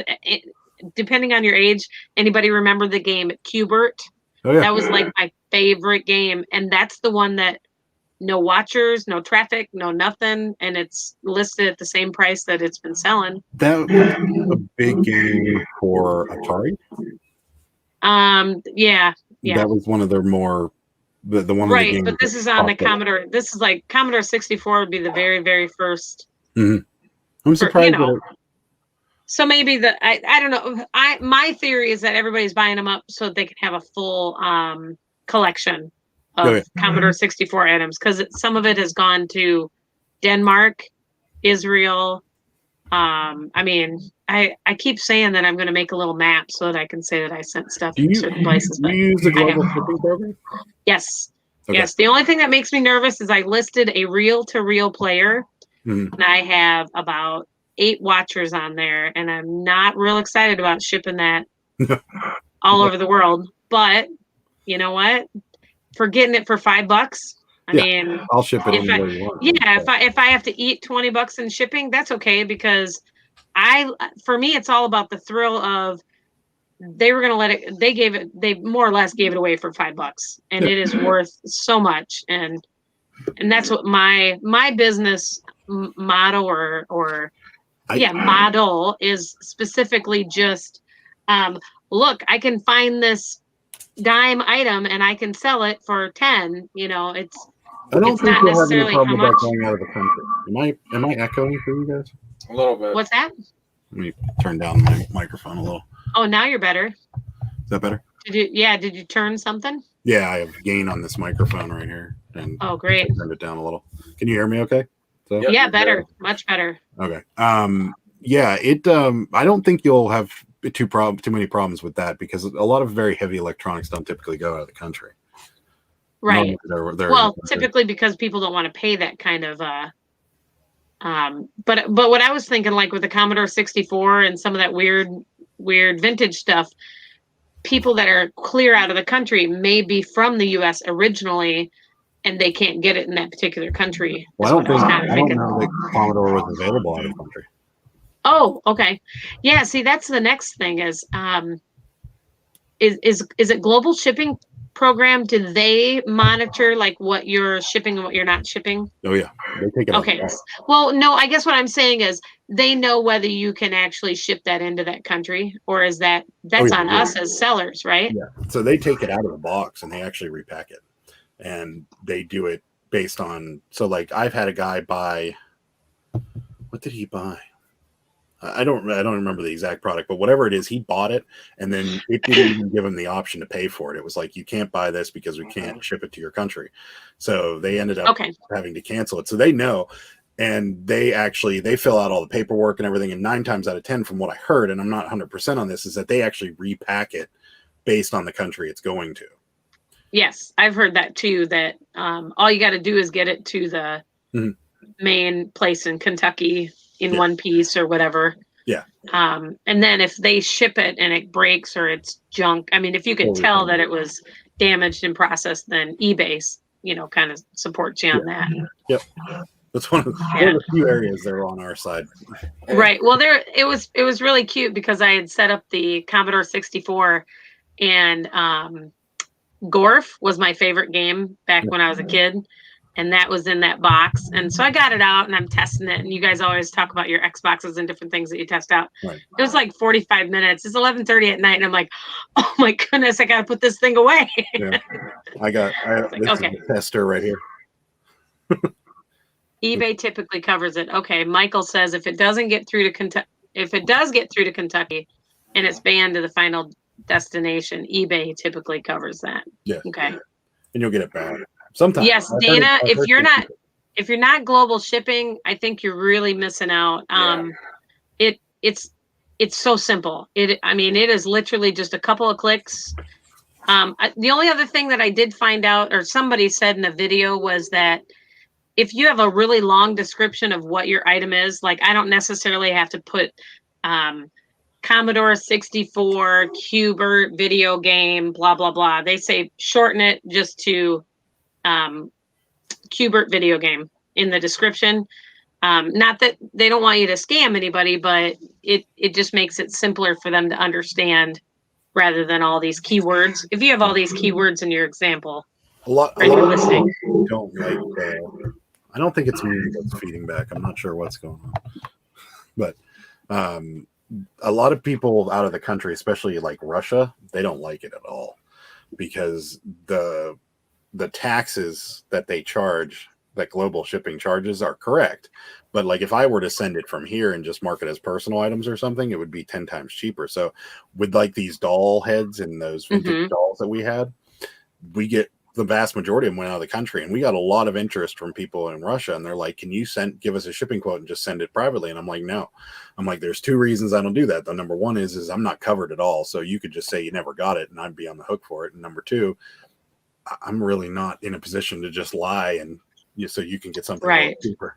B: depending on your age, anybody remember the game Q*bert?
C: Oh, yeah.
B: That was like my favorite game, and that's the one that. No watchers, no traffic, no nothing, and it's listed at the same price that it's been selling.
C: That was a big game for Atari.
B: Yeah.
C: That was one of their more the one.
B: Right,
C: of the games
B: but this is on the Commodore. This is like Commodore 64 would be the very, very first.
C: Mm-hmm. I'm surprised.
B: So maybe I don't know. My theory is that everybody's buying them up so they can have a full collection of Commodore 64 items because some of it has gone to Denmark, Israel. I mean, I keep saying that I'm going to make a little map so that I can say that I sent stuff to certain places.
C: Do you use the global shipping program?
B: Yes.
C: Okay.
B: Yes. The only thing that makes me nervous is I listed a reel-to-reel player,
C: Mhm.
B: and I have about 8 watchers on there, and I'm not real excited about shipping that all over the world. But you know what? For getting it for $5, I
C: Yeah,
B: mean,
C: I'll ship it
B: if I,
C: anywhere you want.
B: yeah, if I have to eat $20 in shipping, that's okay, because for me, it's all about the thrill of they were going to let it, they more or less gave it away for $5, and
C: Yeah.
B: it is worth so much. And that's what my business motto model is, specifically just, look, I can find this dime item and I can sell it for 10.
C: I don't
B: It's
C: think
B: not
C: you'll have any
B: necessarily how
C: problem with
B: much.
C: that going out of the country. Am I echoing for you guys?
A: A little bit.
B: What's that?
C: Let me turn down my microphone a little.
B: Oh, now you're better.
C: Is that better?
B: Did you turn something?
C: Yeah, I have gain on this microphone right here. And
B: Oh, great.
C: I turned it down a little. Can you hear me okay? So?
A: Yep,
B: Yeah,
A: you're
B: better.
A: good.
B: Much better.
C: Okay. Yeah, I don't think you'll have too many problems with that, because a lot of very heavy electronics don't typically go out of the country.
B: Right.
C: No, they're
B: Well, typically because people don't want to pay that kind of but what I was thinking, like with the Commodore 64 and some of that weird vintage stuff, people that are clear out of the country may be from the US originally, and they can't get it in that particular country.
C: Well, I don't
B: Thinking.
C: know that Commodore was available out of the country.
B: Oh, okay. Yeah, see, that's the next thing is it global shipping program? Do they monitor like what you're shipping and what you're not shipping?
C: Oh yeah, they take it out.
B: Okay. Well, no, I guess what I'm saying is they know whether you can actually ship that into that country, or is that's on us as sellers, right?
C: Yeah. So they take it out of the box and they actually repack it, and they do it based on. So like I've had a guy buy. What did he buy? I don't remember the exact product, but whatever it is, he bought it, and then it didn't even give him the option to pay for it. It was like, you can't buy this because we can't ship it to your country. So they ended up having to cancel it. So they know, and they fill out all the paperwork and everything. And 9 times out of 10, from what I heard, and I'm not 100% on this, is that they actually repack it based on the country it's going to.
B: Yes, I've heard that too, that all you got to do is get it to the main place in Kentucky in one piece or whatever.
C: Yeah.
B: And then if they ship it and it breaks or it's junk, I mean, if you can tell that it was damaged in process, then eBay, kind of supports you on that.
C: Yep. That's one of the few areas that are on our side.
B: Right. Well, it was really cute because I had set up the Commodore 64, and Gorf was my favorite game back when I was a kid. And that was in that box. And so I got it out and I'm testing it. And you guys always talk about your Xboxes and different things that you test out.
C: Right.
B: It was like 45 minutes. It's 11:30 at night. And I'm like, oh my goodness, I got to put this thing away.
C: Yeah. This is the tester right here.
B: eBay typically covers it. Okay. Michael says if it doesn't get through to Kentucky, and it's banned to the final destination, eBay typically covers that.
C: Yeah.
B: Okay.
C: And you'll get it back. Sometimes.
B: Yes, Dana, if you're not global shipping, I think you're really missing out. It's so simple. It is literally just a couple of clicks. The only other thing that I did find out, or somebody said in a video, was that if you have a really long description of what your item is, like I don't necessarily have to put Commodore 64 Qbert video game, blah, blah, blah. They say shorten it just to Qbert video game in the description. Not that they don't want you to scam anybody, but it just makes it simpler for them to understand rather than all these keywords. If you have all these keywords in your example,
C: a lot of
B: listening.
C: people don't like. I don't think it's me that's feeding back. I'm not sure what's going on, but a lot of people out of the country, especially like Russia, they don't like it at all because the taxes that they charge, that global shipping charges, are correct. But like if I were to send it from here and just mark it as personal items or something, it would be 10 times cheaper. So with like these doll heads and those vintage dolls that we had, we get the vast majority of them went out of the country, and we got a lot of interest from people in Russia, and they're like, can you give us a shipping quote and just send it privately? And I'm like, no. I'm like, there's 2 reasons I don't do that. The number one is I'm not covered at all. So you could just say you never got it and I'd be on the hook for it. And number 2, I'm really not in a position to just lie and so you can get something cheaper.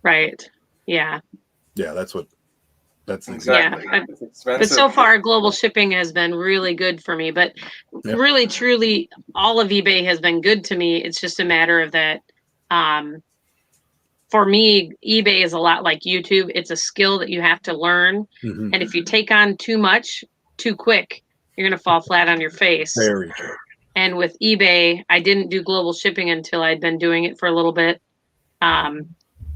B: Right. Yeah.
C: Yeah, that's
A: Exactly.
B: Yeah.
A: It's expensive.
B: But so far, global shipping has been really good for me. But
C: Yep.
B: really, truly, all of eBay has been good to me. It's just a matter of that. For me, eBay is a lot like YouTube. It's a skill that you have to learn.
C: Mhm.
B: And if you take on too much too quick, you're going to fall flat on your face.
C: Very true.
B: And with eBay, I didn't do global shipping until I'd been doing it for a little bit.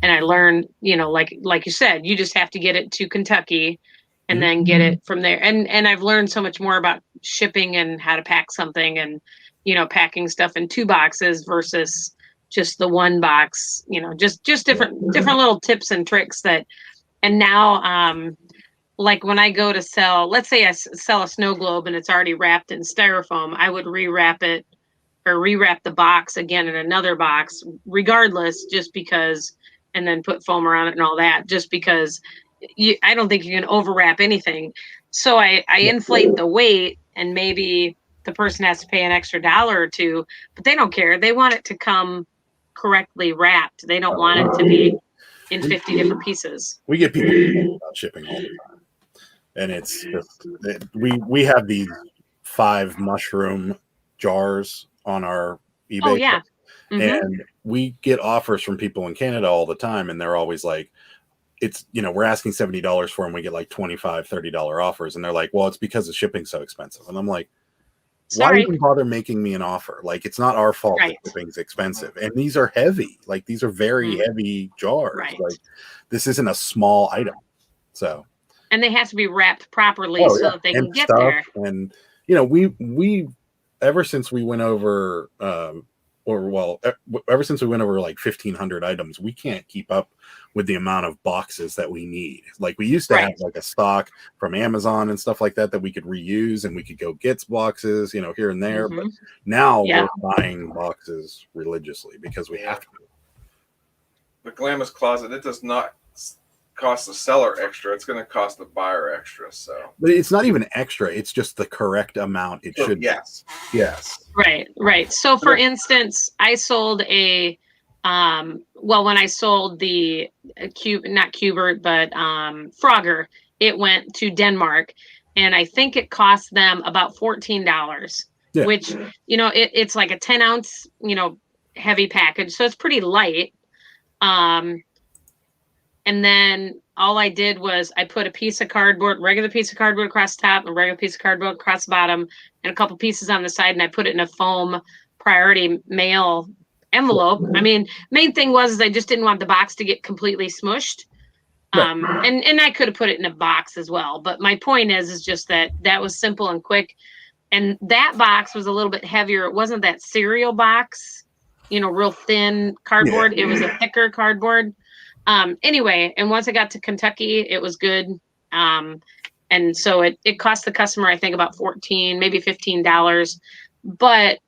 B: And I learned, like you said, you just have to get it to Kentucky and then get it from there. And I've learned so much more about shipping and how to pack something and, packing stuff in 2 boxes versus just the 1 box, just different little tips and tricks and now, like when I go to sell, let's say I sell a snow globe and it's already wrapped in styrofoam, I would rewrap the box again in another box, regardless, just because, and then put foam around it and all that, just because I don't think you can overwrap anything. So I inflate the weight, and maybe the person has to pay an extra $1 or $2, but they don't care. They want it to come correctly wrapped. They don't want it to be in 50 different pieces.
C: We get people talking about shipping all the time, and it's just we have these 5 mushroom jars on our eBay.
B: Oh yeah.
C: And we get offers from people in Canada all the time, and they're always like, it's, we're asking $70 for them, we get like $25, $30 offers, and they're like, well, it's because the shipping's so expensive. And I'm like, why even bother making me an offer? Like, it's not our fault that shipping's expensive. And these are heavy. Like, these are very heavy jars.
B: Right.
C: Like, this isn't a small item. So,
B: and they have to be wrapped properly so that they can get there.
C: And we ever since we went over ever since we went over like 1,500 items, we can't keep up with the amount of boxes that we need. Like, we used to have like a stock from Amazon and stuff like that we could reuse, and we could go get boxes, here and there. But now we're buying boxes religiously because we have to.
A: The Glamis Closet, it does not cost the seller extra. It's going to cost the buyer extra. So,
C: but it's not even extra. It's just the correct amount. It should.
A: Yes.
B: Right. So, for instance, I sold when I sold the not Cubert, but Frogger, it went to Denmark, and I think it cost them about $14, which, it's like a 10-ounce, heavy package. So it's pretty light. And then all I did was I put a piece of cardboard, regular piece of cardboard across the top, and a regular piece of cardboard across the bottom, and a couple pieces on the side, and I put it in a foam priority mail envelope. I mean, main thing was I just didn't want the box to get completely smushed. And I could have put it in a box as well. But my point is just that was simple and quick. And that box was a little bit heavier. It wasn't that cereal box, real thin cardboard. It was a thicker cardboard. Anyway, and once I got to Kentucky, it was good. And so it cost the customer, I think, about $14, maybe $15. But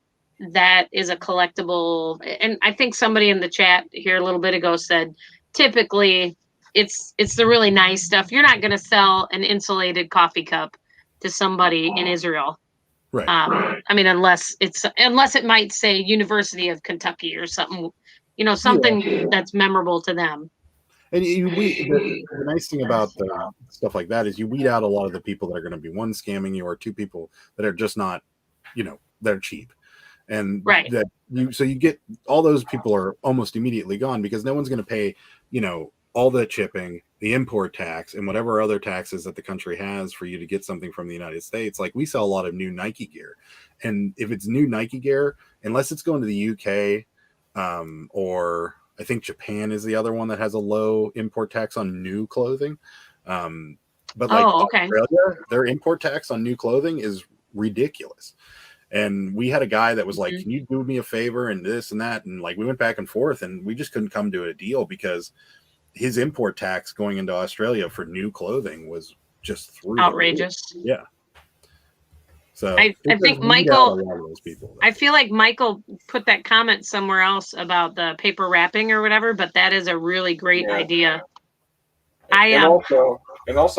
B: that is a collectible. And I think somebody in the chat here a little bit ago said, typically it's the really nice stuff. You're not going to sell an insulated coffee cup to somebody in Israel.
C: Right.
B: I mean, unless it might say University of Kentucky or something, something that's memorable to them.
C: And the nice thing about stuff like that is you weed out a lot of the people that are going to be, 1, scamming you, or 2, people that are just not, they're cheap. And so you get all those people are almost immediately gone, because no one's going to pay, all the shipping, the import tax, and whatever other taxes that the country has for you to get something from the United States. Like, we sell a lot of new Nike gear, and if it's new Nike gear, unless it's going to the UK, or I think Japan is the other one that has a low import tax on new clothing. But like Australia, their import tax on new clothing is ridiculous. And we had a guy that was like, can you do me a favor and this and that? And like, we went back and forth, and we just couldn't come to a deal because his import tax going into Australia for new clothing was just
B: outrageous.
C: Yeah. So
B: I think Michael, I feel like Michael put that comment somewhere else about the paper wrapping or whatever, but that is a really great idea.
A: And also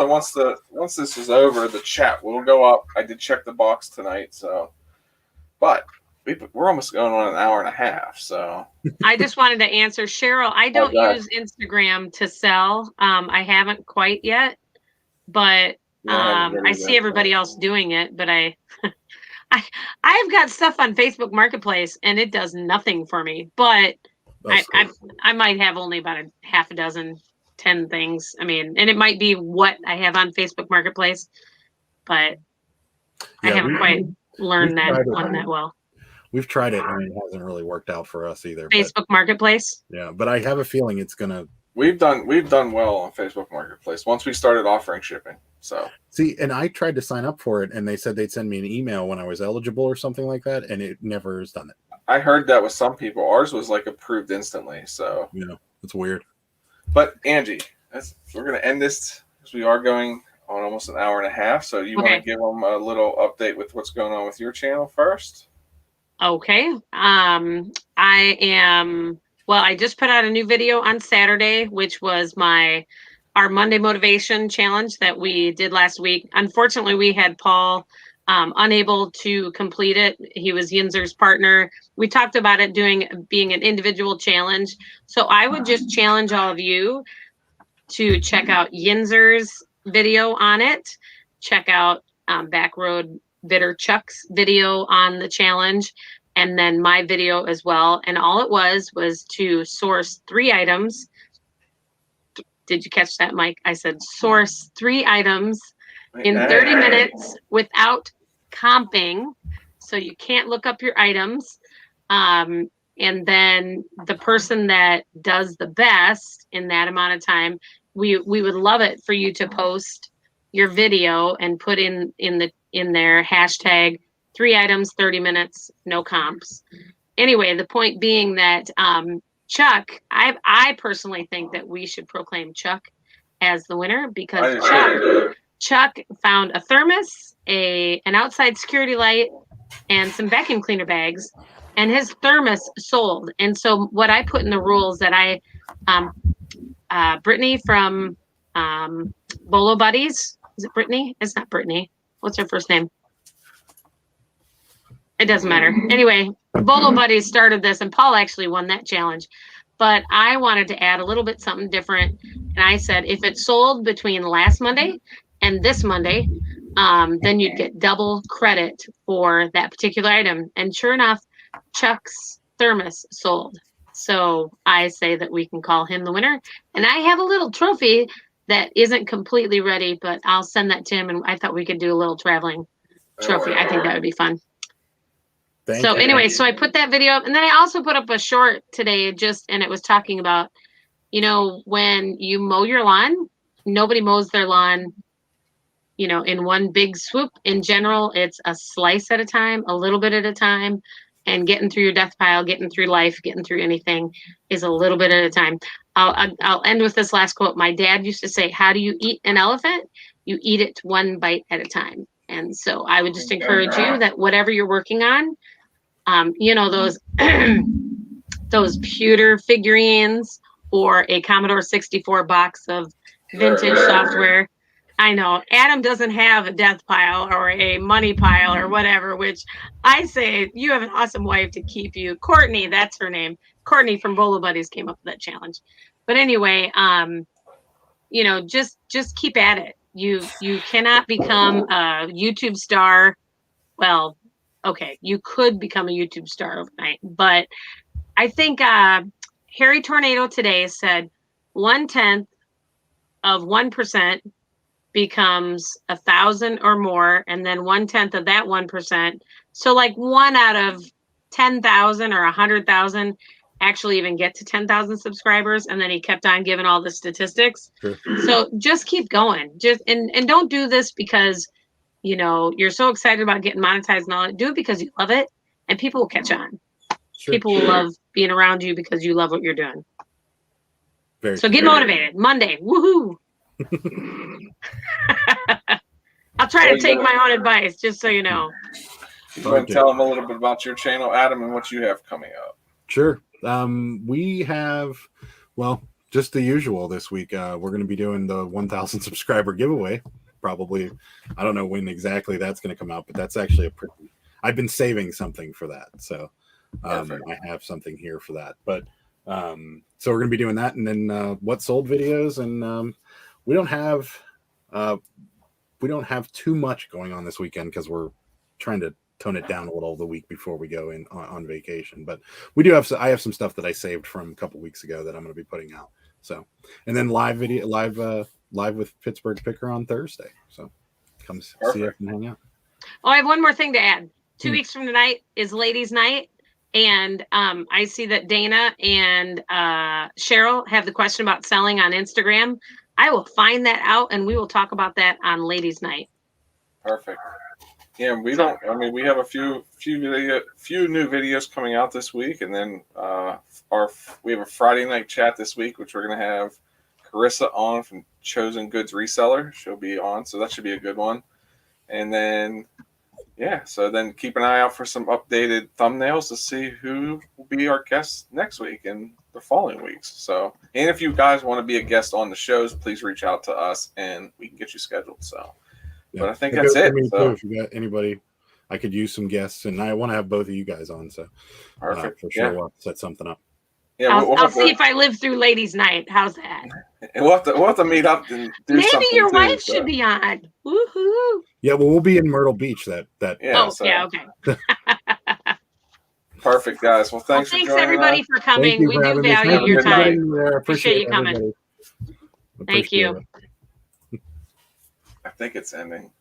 A: once this is over, the chat will go up. I did check the box tonight, so, but we're almost going on an hour and a half. So
B: I just wanted to answer Cheryl. I don't use Instagram to sell. I haven't quite yet, but I see everybody else doing it. But I've got stuff on Facebook Marketplace, and it does nothing for me. But I might have only about a half a dozen, 10 things. I mean, and it might be what I have on Facebook Marketplace, but I haven't quite learned that one that well.
C: We've tried it, and it hasn't really worked out for us either.
B: Facebook Marketplace.
C: Yeah, but I have a feeling it's gonna.
A: We've done well on Facebook Marketplace once we started offering shipping. So
C: see, and I tried to sign up for it, and they said they'd send me an email when I was eligible or something like that, and it never has done it.
A: I heard that with some people. Ours was like approved instantly. So
C: it's weird.
A: But Angie, we're gonna end this because we are going on almost an hour and a half. So you want to give them a little update with what's going on with your channel first?
B: Okay. I just put out a new video on Saturday, which was our Monday motivation challenge that we did last week. Unfortunately, we had Paul unable to complete it. He was Yinzer's partner. We talked about it being an individual challenge. So I would just challenge all of you to check out Yinzer's video on it. Check out Backroad Bitter Chuck's video on the challenge, and then my video as well. And all it was to source 3 items. Did you catch that, Mike? I said source 3 items in 30 minutes without comping. So you can't look up your items. And then the person that does the best in that amount of time, we would love it for you to post your video and put in their hashtag 3 items, 30 minutes, no comps. Anyway, the point being that Chuck, I personally think that we should proclaim Chuck as the winner because Chuck found a thermos, an outside security light, and some vacuum cleaner bags, and his thermos sold. And so what I put in the rules that Brittany from Bolo Buddies, is it Brittany? It's not Brittany. What's her first name? It doesn't matter. Anyway, Bolo Buddies started this, and Paul actually won that challenge. But I wanted to add a little bit something different. And I said, if it sold between last Monday and this Monday, then you'd get double credit for that particular item. And sure enough, Chuck's thermos sold. So I say that we can call him the winner. And I have a little trophy that isn't completely ready, but I'll send that to him. And I thought we could do a little traveling trophy. I think that would be fun. So anyway, so I put that video up, and then I also put up a short today and it was talking about, when you mow your lawn, nobody mows their lawn, in one big swoop. In general, it's a slice at a time, a little bit at a time, and getting through your death pile, getting through life, getting through anything is a little bit at a time. I'll end with this last quote. My dad used to say, how do you eat an elephant? You eat it 1 bite at a time. And so I would just encourage you that whatever you're working on, those pewter figurines or a Commodore 64 box of vintage software. I know Adam doesn't have a death pile or a money pile or whatever, which I say you have an awesome wife to keep you. Courtney, that's her name. Courtney from Bolo Buddies came up with that challenge. But anyway, just keep at it. You cannot become a YouTube star. Well, okay, you could become a YouTube star overnight, but I think Harry Tornado today said 1/10 of 1% becomes 1,000 or more, and then 1/10 of that 1%. So like 1 out of 10,000 or 100,000 actually even get to 10,000 subscribers. And then he kept on giving all the statistics. Sure. So just keep going. And don't do this because you're so excited about getting monetized and all that. Do it because you love it, and people will catch on. Sure. People will love being around you because you love what you're doing. So get motivated. Monday, woohoo! I'll try to take my own advice, just so you know.
A: You want to tell them a little bit about your channel, Adam, and what you have coming up?
C: Sure. We have, just the usual this week. We're going to be doing the 1,000 subscriber giveaway. Probably, I don't know when exactly that's going to come out, but that's actually I've been saving something for that. So I have something here for that. But so we're going to be doing that, and then what sold videos, and we don't have too much going on this weekend because we're trying to tone it down a little the week before we go in on vacation. But we do have, I have some stuff that I saved from a couple weeks ago that I'm going to be putting out. So, and then live with Pittsburgh Picker on Thursday. So come see us and hang out.
B: Oh, I have one more thing to add. 2 weeks from tonight is ladies' night. And I see that Dana and Cheryl have the question about selling on Instagram. I will find that out, and we will talk about that on ladies' night.
A: Perfect. Yeah, we have a few new videos coming out this week, and then we have a Friday night chat this week, which we're going to have Carissa on from Chosen Goods Reseller. She'll be on, so that should be a good one. And then, so then keep an eye out for some updated thumbnails to see who will be our guests next week and the following weeks. So, and if you guys want to be a guest on the shows, please reach out to us, and we can get you scheduled. So. Yeah. But I think that's it. So.
C: If you got anybody, I could use some guests, and I want to have both of you guys on. So,
A: perfect.
C: For sure, we'll set something up.
B: Yeah, I'll see if I live through ladies' night. How's that?
A: And we'll have to meet up and do
B: maybe
A: something.
B: Maybe your wife should be on. Woohoo!
C: Yeah, well, we'll be in Myrtle Beach. Okay.
A: Perfect, guys. Well, thanks
B: everybody for coming. We do value your time. Appreciate you coming. Thank you.
A: I think it's ending.